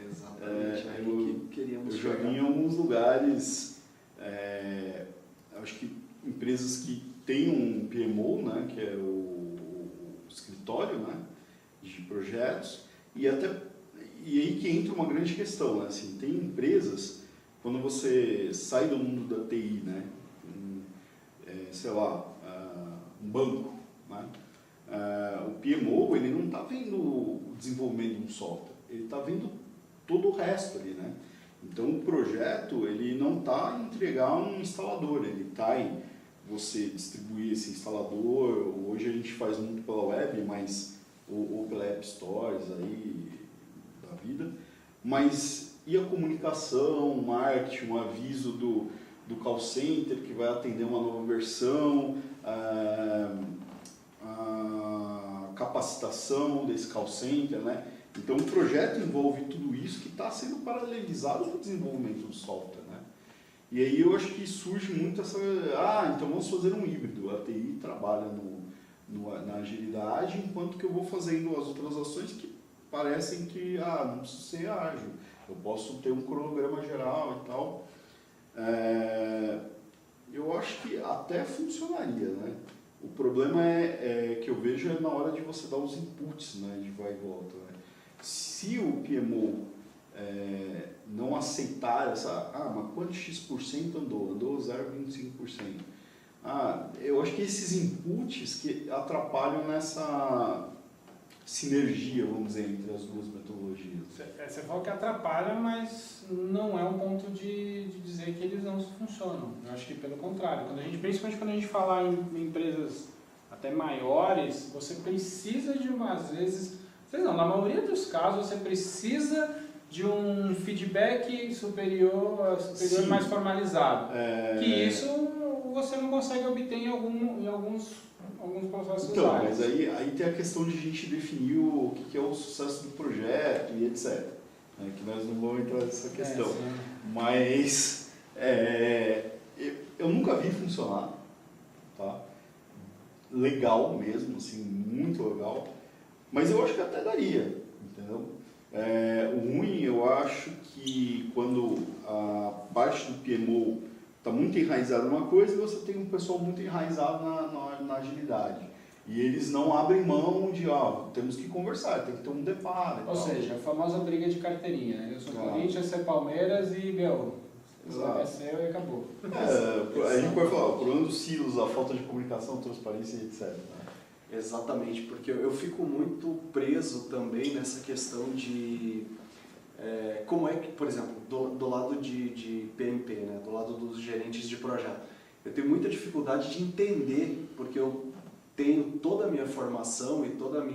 Speaker 3: Exatamente, aí que queríamos
Speaker 2: eu já
Speaker 3: chegar.
Speaker 2: vi em alguns lugares, acho que empresas que têm um PMO, né, que é o escritório, né, de projetos, e aí que entra uma grande questão, né? Assim, tem empresas, quando você sai do mundo da TI, né, sei lá, um banco, né, o PMO ele não está vendo o desenvolvimento de um software, ele está vendo todo o resto ali, né? Então o projeto ele não está em entregar um instalador, ele está em você distribuir esse instalador. Hoje a gente faz muito pela web, mas ou pela App Stores aí da vida, mas e a comunicação, o marketing, o aviso do call center que vai atender uma nova versão, a capacitação desse call center, né? Então o projeto envolve tudo isso que está sendo paralelizado no desenvolvimento do software, né? E aí eu acho que surge muito essa, então vamos fazer um híbrido, a TI trabalha na agilidade, enquanto que eu vou fazendo as outras ações que parecem que, não preciso ser ágil, eu posso ter um cronograma geral e tal. Eu acho que até funcionaria, né? O problema que eu vejo na hora de você dar os inputs, né, de vai e volta, né? Se o PMO não aceitar mas quanto X% andou 0,25%. Eu acho que esses inputs que atrapalham nessa sinergia, vamos dizer, entre as duas metodologias.
Speaker 1: Você falou que atrapalha, mas não é um ponto de dizer que eles não funcionam. Eu acho que pelo contrário. Principalmente quando a gente fala em empresas até maiores, você precisa de às vezes não, na maioria dos casos você precisa de um feedback superior mais formalizado. Que isso você não consegue obter em alguns processos.
Speaker 2: Então, mas aí tem a questão de a gente definir o que é o sucesso do projeto e etc. Né? Que nós não vamos entrar nessa questão. Mas eu nunca vi funcionar. Tá? Legal mesmo, assim, muito legal. Mas eu acho que até daria, entendeu? O ruim, eu acho que quando a parte do PMO está muito enraizada numa coisa e você tem um pessoal muito enraizado na agilidade. E eles não abrem mão de, temos que conversar, tem que ter um deparo.
Speaker 1: Ou seja, a famosa briga de carteirinha, né? Eu sou Corinthians, você é Palmeiras e meu, é seu e acabou.
Speaker 2: A gente pode falar, o problema dos silos, a falta de comunicação, transparência e etc.
Speaker 3: Exatamente, porque eu fico muito preso também nessa questão de como é que, por exemplo, do lado de PMP, né, do lado dos gerentes de projeto, eu tenho muita dificuldade de entender, porque eu tenho toda a minha formação e todo o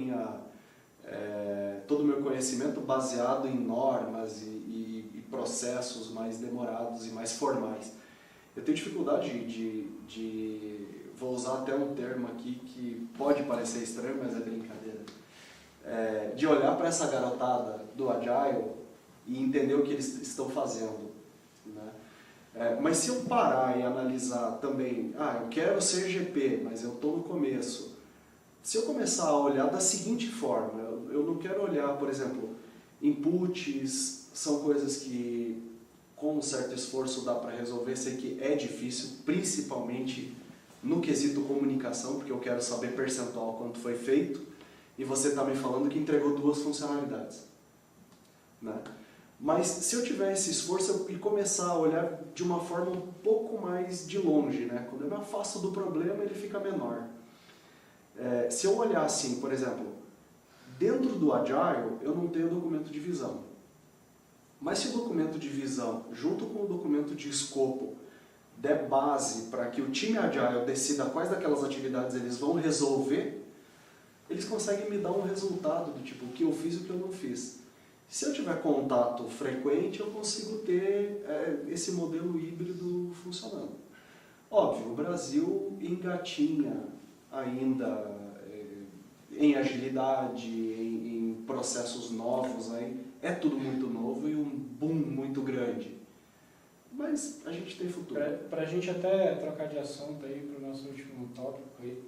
Speaker 3: meu conhecimento baseado em normas e processos mais demorados e mais formais. Eu tenho dificuldade vou usar até um termo aqui que pode parecer estranho, mas é brincadeira, de olhar para essa garotada do Agile e entender o que eles estão fazendo, né? Mas se eu parar e analisar também, eu quero ser GP, mas eu estou no começo. Se eu começar a olhar da seguinte forma, eu não quero olhar, por exemplo, inputs, são coisas que com um certo esforço dá para resolver, sei que é difícil, principalmente no quesito comunicação, porque eu quero saber percentual quanto foi feito, e você está me falando que entregou 2 funcionalidades, né? Mas se eu tiver esse esforço e começar a olhar de uma forma um pouco mais de longe, né? Quando eu me afasto do problema, ele fica menor. Se eu olhar assim, por exemplo, dentro do Agile, eu não tenho documento de visão. Mas se o documento de visão, junto com o documento de escopo, der base para que o time Agile decida quais daquelas atividades eles vão resolver, eles conseguem me dar um resultado do tipo o que eu fiz e o que eu não fiz. Se eu tiver contato frequente, eu consigo ter esse modelo híbrido funcionando. Óbvio, o Brasil engatinha ainda em agilidade, em processos novos, é tudo muito novo e um boom muito grande. Mas a gente tem futuro.
Speaker 1: Para a gente até trocar de assunto aí para o nosso último tópico aí,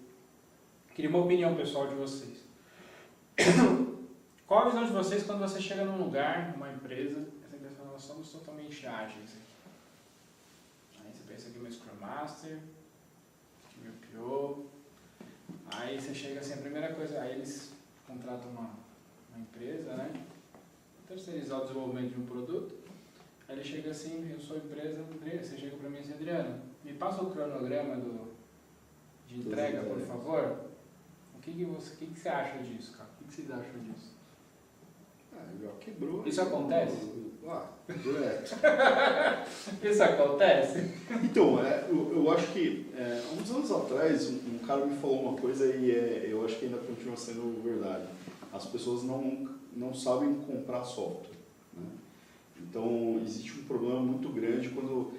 Speaker 1: queria uma opinião pessoal de vocês. Qual a visão de vocês quando você chega num lugar, numa empresa, você pensa, nós somos totalmente ágeis aqui. Aí você pensa aqui no Scrum Master, time PO, aí você chega assim, a primeira coisa, aí eles contratam uma empresa, né? Terceirizar o desenvolvimento de um produto. Aí ele chega assim, eu sou empresa, você chega para mim assim, Adriano, me passa o cronograma de entrega, por favor. O que você acha disso, cara? O que vocês acham disso?
Speaker 2: Já quebrou.
Speaker 1: Isso acontece? Isso acontece?
Speaker 2: Então, eu acho que uns anos atrás um cara me falou uma coisa e eu acho que ainda continua sendo verdade. As pessoas não sabem comprar software, né? Então, existe um problema muito grande quando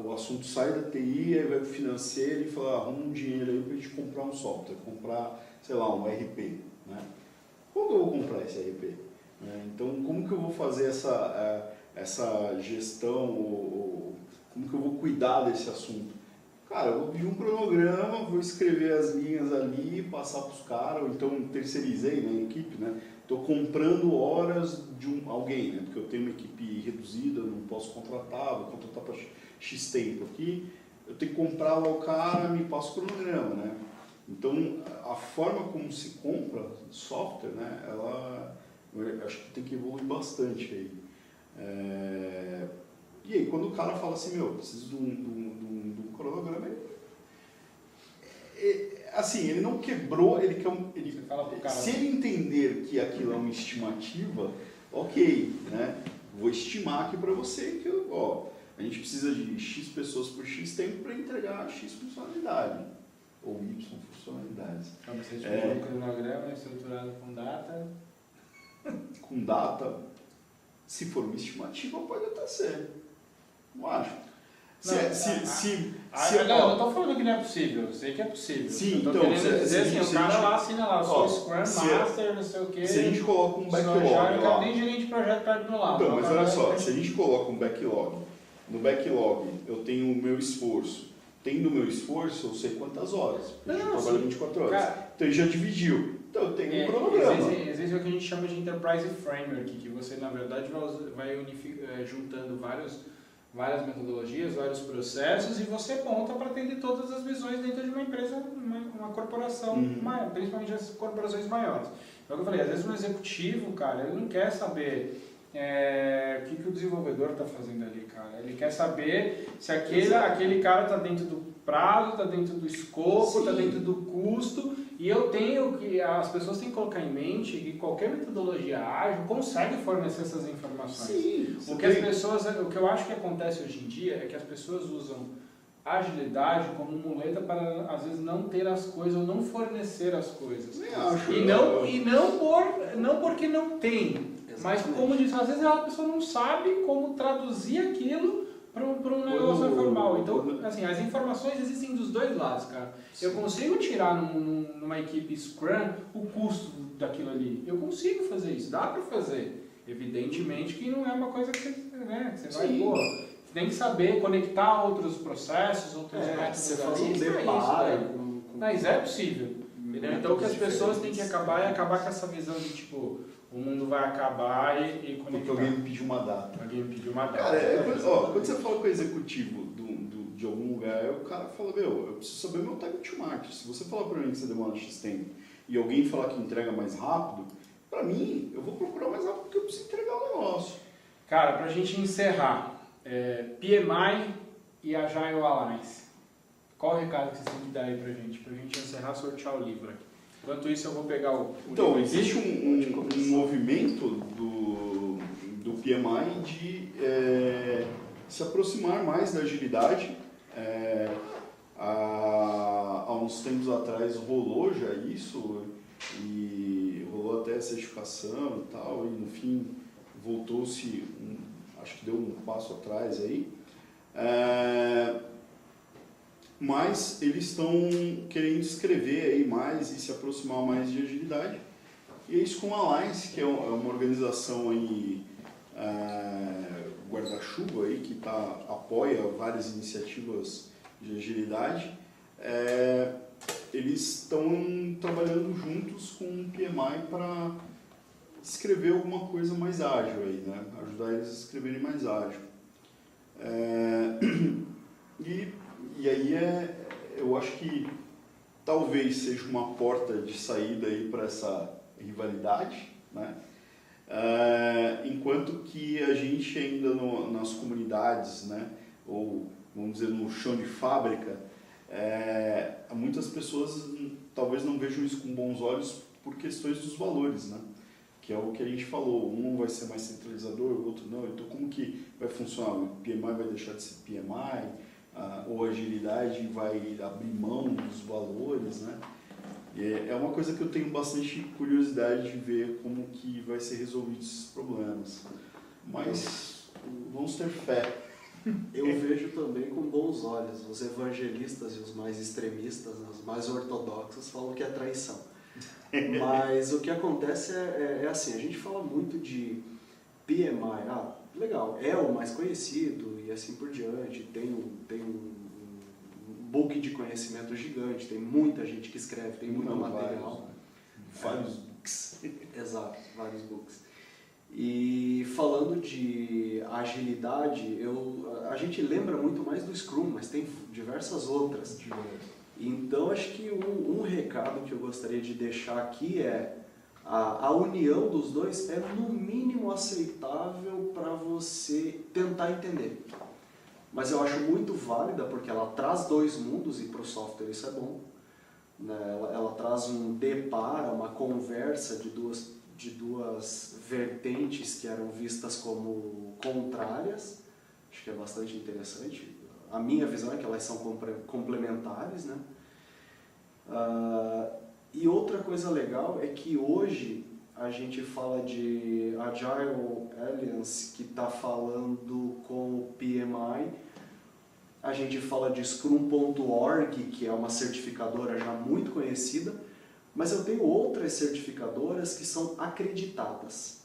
Speaker 2: o assunto sai da TI, aí vai para o financeiro e fala, arruma um dinheiro aí para a gente comprar um software, comprar, sei lá, um RP. Né? Quando eu vou comprar esse RP? Né? Então, como que eu vou fazer essa gestão, como que eu vou cuidar desse assunto? Cara, eu vou pedir um cronograma, vou escrever as linhas ali, passar para os caras, ou então terceirizei na equipe, né? Estou comprando horas de alguém, né? Porque eu tenho uma equipe reduzida, não posso contratar, vou contratar para X tempo aqui, eu tenho que comprar lá o cara, me passa o cronograma, né? Então, a forma como se compra software, né? Eu acho que tem que evoluir bastante aí. E aí, quando o cara fala assim, meu, preciso de um cronograma, assim, ele não quebrou, se ele entender que aquilo é uma estimativa, ok, né? Vou estimar aqui para você que, a gente precisa de X pessoas por X tempo para entregar X funcionalidade, ou Y funcionalidades.
Speaker 1: Então, você estimou um cronograma estruturado com data?
Speaker 2: Com data, se for uma estimativa, pode até ser. Não acho.
Speaker 1: Eu não estou falando que não é possível, eu sei que é possível.
Speaker 2: Sim,
Speaker 1: então, querendo dizer assim, o cara lá assina lá, eu sou Scrum Master, não sei o quê.
Speaker 2: Se a gente coloca um backlog
Speaker 1: lá... Eu não quero nem gerente de projeto perto do meu lado.
Speaker 2: Então, mas olha só, se a gente coloca um backlog, no backlog eu tenho o meu esforço. Tendo o meu esforço, eu sei quantas horas. A gente trabalha 24 horas. Cara, então ele já dividiu. Então eu tenho um cronograma.
Speaker 1: Existe o que a gente chama de Enterprise Framework, que você na verdade vai juntando várias metodologias, vários processos e você monta para atender todas as visões dentro de uma empresa, uma corporação, maior, principalmente as corporações maiores. Então, eu falei, às vezes um executivo, cara, ele não quer saber o que o desenvolvedor está fazendo ali, cara. Ele quer saber se aquele cara está dentro do prazo, está dentro do escopo, está dentro do custo. E as pessoas têm que colocar em mente que qualquer metodologia ágil consegue fornecer essas informações.
Speaker 2: Sim,
Speaker 1: o que eu acho que acontece hoje em dia é que as pessoas usam agilidade como muleta para às vezes não ter as coisas ou não fornecer as coisas. Não porque não tem. Mas, como disse, às vezes a pessoa não sabe como traduzir aquilo para um negócio formal. Então, assim, as informações existem dos dois lados, cara. Sim. Eu consigo tirar numa equipe Scrum o custo daquilo ali. Eu consigo fazer isso, dá para fazer. Evidentemente que não é uma coisa que você vai boa. Você tem que saber conectar outros processos, outros métodos.
Speaker 3: Você faz um deparo.
Speaker 1: Mas é possível. Então, o que as pessoas têm que acabar é acabar com essa visão de tipo... O mundo vai acabar e conectar.
Speaker 2: Porque alguém me pediu uma data.
Speaker 1: Cara,
Speaker 2: quando você fala com o executivo de algum lugar, o cara fala, eu preciso saber meu time to market. Se você falar para mim que você demora X tempo e alguém falar que entrega mais rápido, para mim, eu vou procurar mais rápido porque eu preciso entregar o negócio.
Speaker 1: Cara, para a gente encerrar, PMI e Agile Alliance. Qual o recado que vocês têm que dar aí para a gente encerrar, sortear o livro aqui? Enquanto isso, eu vou pegar
Speaker 2: Então, existe um movimento do PMI de se aproximar mais da agilidade. Há uns tempos atrás rolou já isso, e rolou até a certificação e tal, e no fim voltou-se, acho que deu um passo atrás aí. Mas eles estão querendo escrever aí mais e se aproximar mais de agilidade. E é isso com a Alliance, que é uma organização aí, guarda-chuva aí, que apoia várias iniciativas de agilidade. Eles estão trabalhando juntos com o PMI para escrever alguma coisa mais ágil aí, né? Ajudar eles a escreverem mais ágil. E aí eu acho que talvez seja uma porta de saída aí para essa rivalidade, né? Enquanto que a gente ainda nas comunidades, né? Ou vamos dizer no chão de fábrica, muitas pessoas talvez não vejam isso com bons olhos por questões dos valores, né? Que é o que a gente falou, um vai ser mais centralizador, o outro não. Então como que vai funcionar? O PMI vai deixar de ser PMI? Ou a agilidade vai abrir mão dos valores, né? É uma coisa que eu tenho bastante curiosidade de ver como que vai ser resolvido esses problemas. Mas vamos ter fé.
Speaker 3: Eu vejo também com bons olhos. Os evangelistas e os mais extremistas, né, os mais ortodoxos, falam que é traição. Mas o que acontece é assim, a gente fala muito de PMI, legal, é o mais conhecido e assim por diante, tem um book de conhecimento gigante, tem muita gente que escreve, tem muito material.
Speaker 2: Vários books.
Speaker 3: Exato, vários books. E falando de agilidade, a gente lembra muito mais do Scrum, mas tem diversas outras. Então, acho que um recado que eu gostaria de deixar aqui é a união dos dois é no mínimo aceitável para você tentar entender. Mas eu acho muito válida porque ela traz dois mundos e para o software isso é bom. Né? Ela traz um deparo, uma conversa de duas vertentes que eram vistas como contrárias. Acho que é bastante interessante. A minha visão é que elas são complementares, né? E outra coisa legal é que hoje a gente fala de Agile Alliance, que está falando com o PMI, a gente fala de Scrum.org, que é uma certificadora já muito conhecida, mas eu tenho outras certificadoras que são acreditadas.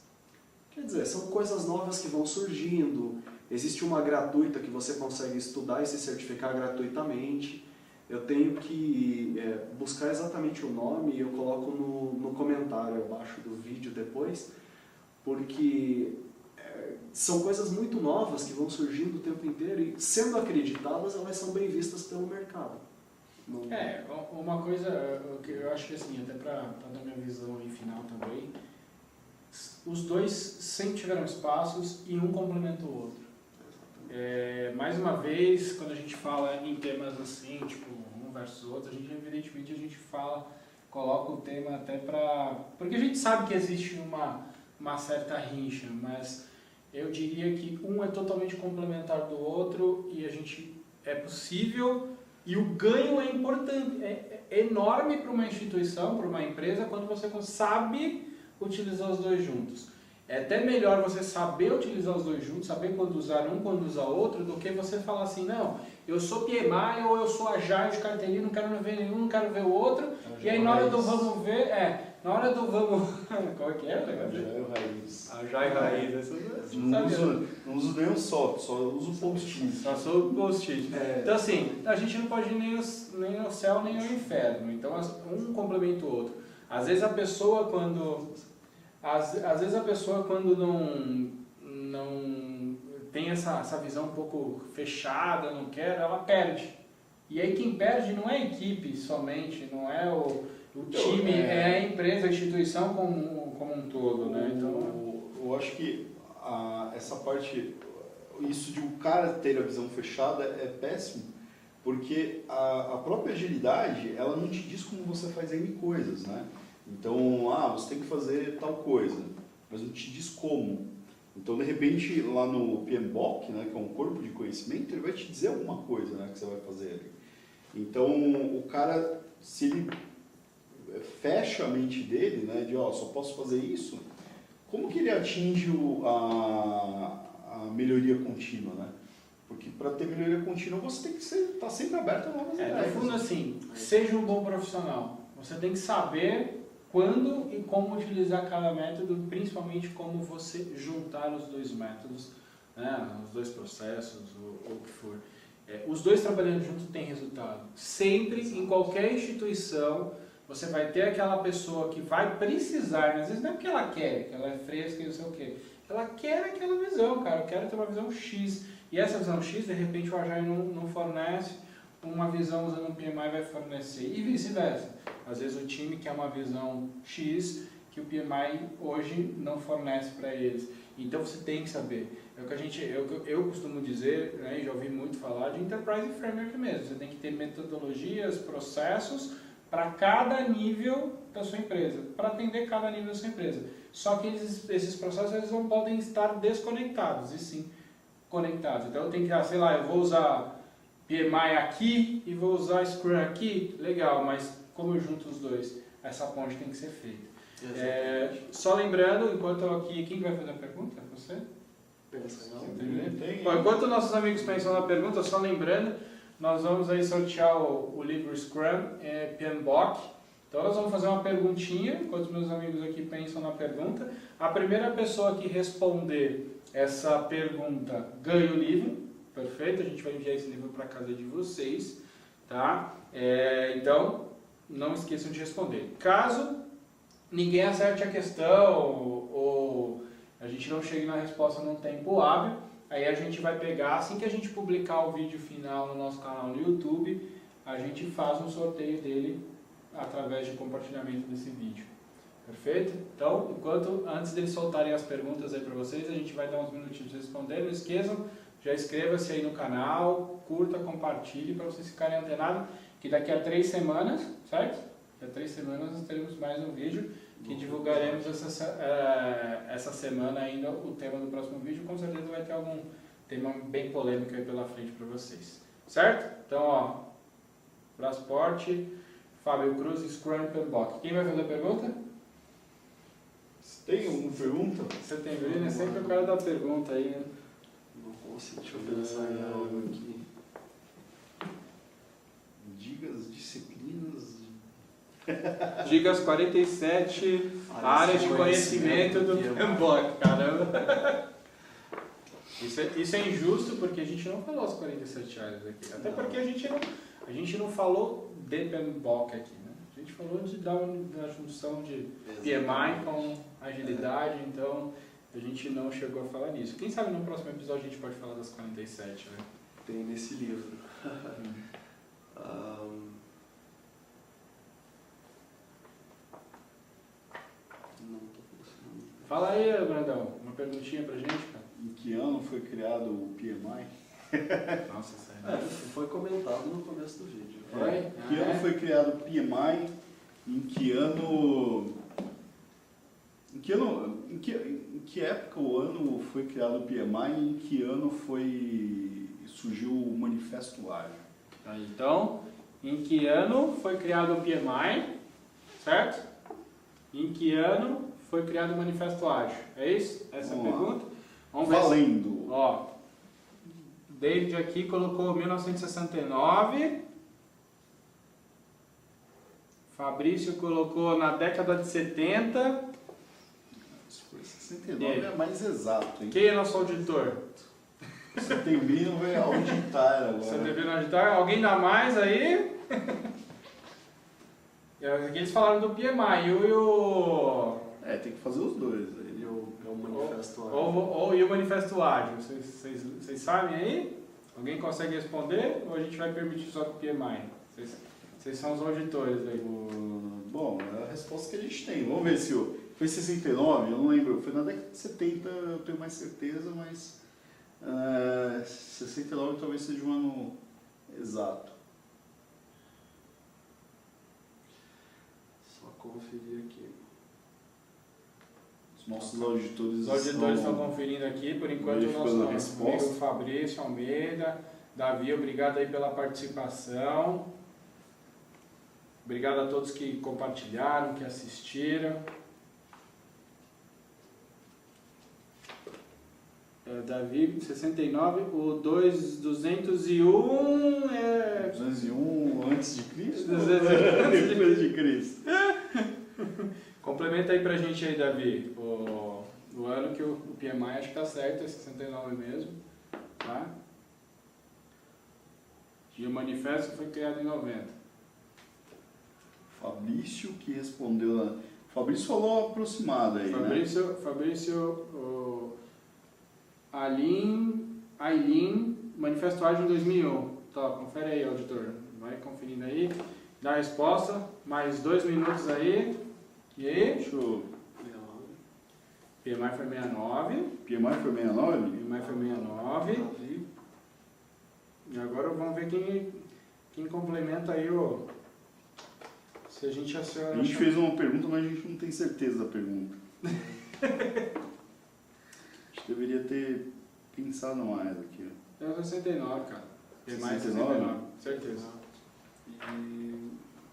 Speaker 3: Quer dizer, são coisas novas que vão surgindo. Existe uma gratuita que você consegue estudar e se certificar gratuitamente. Eu tenho que buscar exatamente o nome e eu coloco no comentário abaixo do vídeo depois, porque são coisas muito novas que vão surgindo o tempo inteiro e, sendo acreditadas, elas são bem vistas pelo mercado.
Speaker 1: Uma coisa que eu acho que assim, até para dar minha visão aí final também, os dois sempre tiveram espaços e um complementa o outro. Mais uma vez, quando a gente fala em temas assim, tipo um versus outro, evidentemente a gente coloca o tema até para... Porque a gente sabe que existe uma certa rincha, mas eu diria que um é totalmente complementar do outro e é possível e o ganho é importante, é enorme para uma instituição, para uma empresa, quando você sabe utilizar os dois juntos. É até melhor você saber utilizar os dois juntos, saber quando usar um, quando usar outro, do que você falar assim, não, eu sou PMI ou eu sou Agile de carteirinha, não quero ver nenhum, não quero ver o outro, e aí na hora do vamos ver, na hora do vamos... Qual é que é?
Speaker 2: Agile Raiz.
Speaker 1: Agile Raiz,
Speaker 2: não uso nenhum software, só uso post-it.
Speaker 1: Só sou post-it. Então assim, a gente não pode ir nem no céu nem no inferno, então um complementa o outro. Às vezes a pessoa quando não tem essa visão um pouco fechada, não quer, ela perde. E aí quem perde não é a equipe somente, não é o time, é a empresa, a instituição como um todo, né? Então,
Speaker 2: eu acho que essa parte, isso de o cara ter a visão fechada é péssimo, porque a própria agilidade, ela não te diz como você faz N coisas, né? Então, você tem que fazer tal coisa, mas não te diz como. Então, de repente, lá no PMBOK, né, que é um corpo de conhecimento, ele vai te dizer alguma coisa, né, que você vai fazer ali. Então, o cara, se ele fecha a mente dele, né, de só posso fazer isso, como que ele atinge a melhoria contínua, né? Porque para ter melhoria contínua, você tem que estar sempre aberto a novas ideias.
Speaker 1: No fundo, assim, seja um bom profissional. Você tem que saber quando e como utilizar cada método, principalmente como você juntar os dois métodos, né, os dois processos, ou o que for. Os dois trabalhando juntos têm resultado. Sempre, em qualquer instituição, você vai ter aquela pessoa que vai precisar, às vezes não é porque ela quer, que ela é fresca e não sei o quê. Ela quer aquela visão, cara, eu quero ter uma visão X. E essa visão X, de repente, o Agile não fornece, uma visão usando o PMI vai fornecer, e vice-versa. Às vezes o time quer uma visão X que o PMI hoje não fornece para eles. Então você tem que saber. É o que eu costumo dizer, né, e já ouvi muito falar de Enterprise Framework mesmo. Você tem que ter metodologias, processos para cada nível da sua empresa, para atender cada nível da sua empresa. Só que esses processos eles não podem estar desconectados, e sim conectados. Então eu tenho que, eu vou usar PMI aqui e vou usar Scrum aqui, legal, mas como eu junto os dois, essa ponte tem que ser feita. Só lembrando, enquanto eu aqui, quem vai fazer a pergunta? Você?
Speaker 3: Pensa em algo.
Speaker 2: Tem.
Speaker 1: Bom, enquanto nossos amigos pensam na pergunta, só lembrando, nós vamos aí sortear o livro Scrum PMBOK. Então nós vamos fazer uma perguntinha, enquanto meus amigos aqui pensam na pergunta. A primeira pessoa que responder essa pergunta ganha o livro, perfeito? A gente vai enviar esse livro para a casa de vocês, tá? Então, não esqueçam de responder. Caso ninguém acerte a questão ou a gente não chegue na resposta num tempo hábil, aí a gente vai pegar, assim que a gente publicar o vídeo final no nosso canal no YouTube, a gente faz um sorteio dele através de compartilhamento desse vídeo. Perfeito? Então, antes deles soltarem as perguntas aí para vocês, a gente vai dar uns minutinhos para responder. Não esqueçam, já inscreva-se aí no canal, curta, compartilhe para vocês ficarem antenados, que daqui a 3 semanas, certo? Daqui a 3 semanas nós teremos mais um vídeo que divulgaremos essa semana ainda o tema do próximo vídeo. Com certeza vai ter algum tema bem polêmico aí pela frente para vocês. Certo? Então, ó, Brasport, Fábio Cruz, Scrum PMBOK. Quem vai fazer a pergunta?
Speaker 2: Tem alguma pergunta?
Speaker 1: Você tem visto, né? Sempre o cara dá pergunta aí, né?
Speaker 3: Não consigo, deixa eu pensar em algo aqui.
Speaker 2: Dicas, disciplinas.
Speaker 1: Dicas 47, área de conhecimento do PMBOK, caramba. Isso é injusto porque a gente não falou as 47 áreas aqui. Até porque a gente não falou de PMBOK aqui, né? A gente falou da junção de PMI com agilidade, então a gente não chegou a falar nisso. Quem sabe no próximo episódio a gente pode falar das 47, né?
Speaker 3: Tem nesse livro. Não tô pensando.
Speaker 1: Fala aí, Brandão, uma perguntinha pra gente, cara.
Speaker 2: Em que ano foi criado o PMI?
Speaker 1: Nossa, sério.
Speaker 3: Foi comentado no começo do vídeo.
Speaker 1: Foi?
Speaker 2: Em que ano foi criado o PMI? Em que época o ano foi criado o PMI e em que ano surgiu o Manifesto Ágil?
Speaker 1: Então, em que ano foi criado o PMI, certo? Em que ano foi criado o Manifesto Ágil? É isso? Essa é a pergunta? Vamos ver.
Speaker 2: Valendo!
Speaker 1: Ó, David aqui colocou 1969. Fabrício colocou na década de 70.
Speaker 2: Se for 69 é mais exato, hein?
Speaker 1: Quem é nosso auditor?
Speaker 2: Você tem vindo vai auditar agora.
Speaker 1: Você devendo auditar? Alguém dá mais aí? Aqui eles falaram do PMI e o...
Speaker 2: Tem que fazer os dois.
Speaker 3: Ele é o Manifesto Ágil.
Speaker 1: Ou e o Manifesto Ágil. Vocês sabem aí? Alguém consegue responder? Ou a gente vai permitir só com o PMI? Vocês são os auditores aí.
Speaker 2: Bom, é a resposta que a gente tem. Vamos ver se foi 69, eu não lembro. Foi na década de 70, eu tenho mais certeza, mas 69 talvez seja um ano exato.
Speaker 3: Só conferir aqui.
Speaker 2: Os nossos auditores,
Speaker 1: Os auditores estão conferindo aqui, por enquanto o nosso
Speaker 2: resposta.
Speaker 1: amigo Fabrício Almeida, Davi, obrigado aí pela participação. Obrigado a todos que compartilharam, que assistiram. Davi, 69, o 201 é...
Speaker 2: 201 antes de Cristo?
Speaker 1: 201
Speaker 2: Depois de Cristo.
Speaker 1: Complementa aí pra gente aí, Davi, o ano que o PMI acho que tá certo, é 69 mesmo, tá? E o manifesto foi criado em 90.
Speaker 2: Fabrício que respondeu. Fabrício falou aproximado aí,
Speaker 1: Fabrício, Aileen, Manifesto Ágil em 2001. Tá, confere aí, auditor. Vai conferindo aí. Dá a resposta. Mais 2 minutos aí. E aí?
Speaker 2: Deixa eu...
Speaker 1: PMI foi 69.
Speaker 2: PMI foi 69?
Speaker 1: PMI foi 69. E agora vamos ver quem complementa aí o... Se a gente aciona...
Speaker 2: A gente fez uma pergunta, mas a gente não tem certeza da pergunta. A gente deveria ter pensado mais aqui.
Speaker 1: É 69, cara. PMI
Speaker 2: 69?
Speaker 1: Certeza.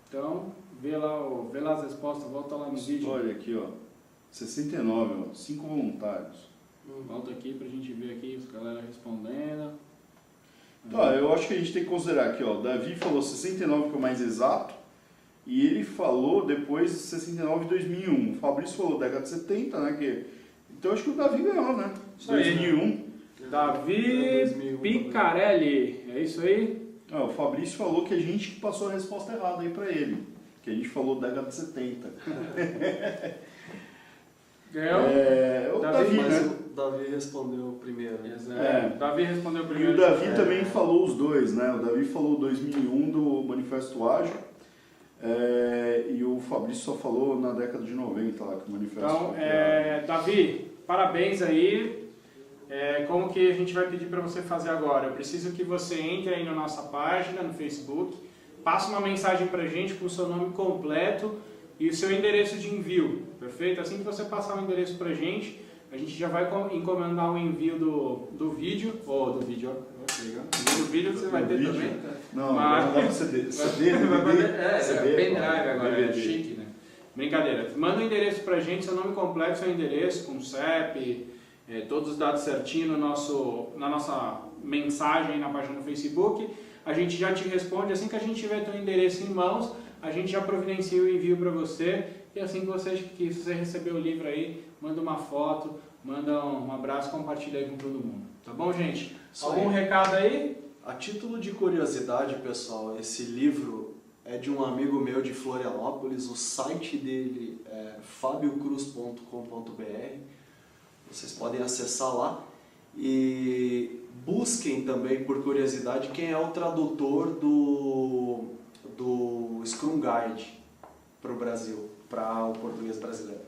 Speaker 1: Então, vê lá as respostas, volta lá no vídeo.
Speaker 2: Olha aqui, ó. 69, ó. 5 voluntários.
Speaker 1: Volta aqui pra gente ver aqui os galera respondendo.
Speaker 2: Tá, eu acho que a gente tem que considerar aqui, ó, Davi falou 69 que é o mais exato, e ele falou depois 69 e 2001. O Fabrício falou década de 70, né, então acho que o Davi ganhou, né?
Speaker 1: Isso aí.
Speaker 2: 2001.
Speaker 1: Davi
Speaker 3: 2001
Speaker 1: Picarelli, é isso aí?
Speaker 2: O Fabrício falou que a gente que passou a resposta errada aí pra ele, que a gente falou década de 70.
Speaker 1: Ganhou?
Speaker 2: O
Speaker 1: Davi,
Speaker 2: Davi,
Speaker 3: Mas
Speaker 2: né?
Speaker 3: o Davi respondeu primeiro.
Speaker 1: Davi respondeu
Speaker 2: E
Speaker 1: primeiro.
Speaker 2: o Davi também falou os dois, né? O Davi falou 2001 do Manifesto Ágil, e o Fabrício só falou na década de 90 lá, que o Manifesto
Speaker 1: Então,
Speaker 2: foi criado.
Speaker 1: Davi, parabéns aí. Como que a gente vai pedir para você fazer agora? Eu preciso que você entre aí na nossa página, no Facebook, passe uma mensagem para a gente com o seu nome completo e o seu endereço de envio, perfeito? Assim que você passar o endereço para a gente já vai encomendar o envio do vídeo, ou do vídeo, ó, do vídeo você vai ter
Speaker 2: vídeo?
Speaker 1: também.
Speaker 2: Não,
Speaker 1: Mas-
Speaker 2: vai mandar pro CD. CD,
Speaker 1: Vai
Speaker 2: DVD,
Speaker 1: poder-
Speaker 2: CD,
Speaker 1: pendrive agora,
Speaker 2: DVD.
Speaker 1: chique, né? Brincadeira. Manda o endereço pra gente, seu nome completo, seu endereço, com CEP, todos os dados certinho na nossa mensagem na página do Facebook. A gente já te responde, assim que a gente tiver teu endereço em mãos, a gente já providencia o envio para você. E assim que você receber o livro aí, manda uma foto, manda um abraço, compartilha aí com todo mundo. Tá bom, gente?
Speaker 3: Isso
Speaker 1: Algum
Speaker 3: aí.
Speaker 1: recado aí?
Speaker 3: A título de curiosidade, pessoal, esse livro é de um amigo meu de Florianópolis. O site dele é fabiocruz.com.br. Vocês podem acessar lá e busquem também, por curiosidade, quem é o tradutor do Scrum Guide para o Brasil, para o português brasileiro.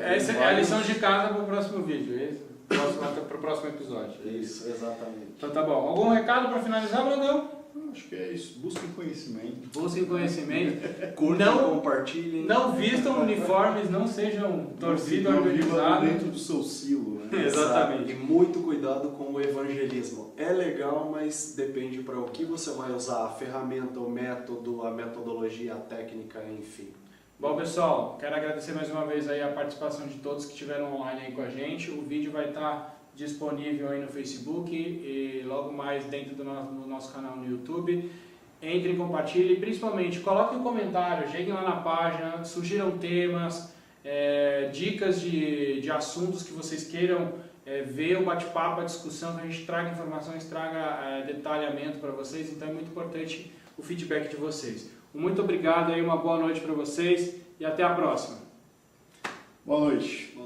Speaker 1: Essa é a lição de casa para o próximo vídeo, é isso? Para o próximo episódio.
Speaker 3: Isso, exatamente.
Speaker 1: Então tá bom. Algum recado para finalizar, Brandão?
Speaker 2: Acho que é isso. Busquem conhecimento.
Speaker 1: Busquem conhecimento.
Speaker 3: Curtam, compartilhem.
Speaker 1: Não vistam uniformes, não sejam torcida
Speaker 2: Não viva
Speaker 1: organizada.
Speaker 2: dentro do seu silo, né?
Speaker 1: Exatamente.
Speaker 3: E muito cuidado com o evangelismo. É legal, mas depende para o que você vai usar, a ferramenta, o método, a metodologia, a técnica, enfim.
Speaker 1: Bom, pessoal, quero agradecer mais uma vez aí a participação de todos que estiveram online aí com a gente. O vídeo vai estar disponível aí no Facebook e logo mais dentro do nosso canal no YouTube. Entrem, compartilhem, principalmente coloquem um comentário, cheguem lá na página, sugiram temas, dicas de assuntos que vocês queiram ver, o bate-papo, a discussão, que a gente traga informações, traga detalhamento para vocês. Então é muito importante o feedback de vocês. Muito obrigado aí, uma boa noite para vocês e até a próxima.
Speaker 2: Boa noite.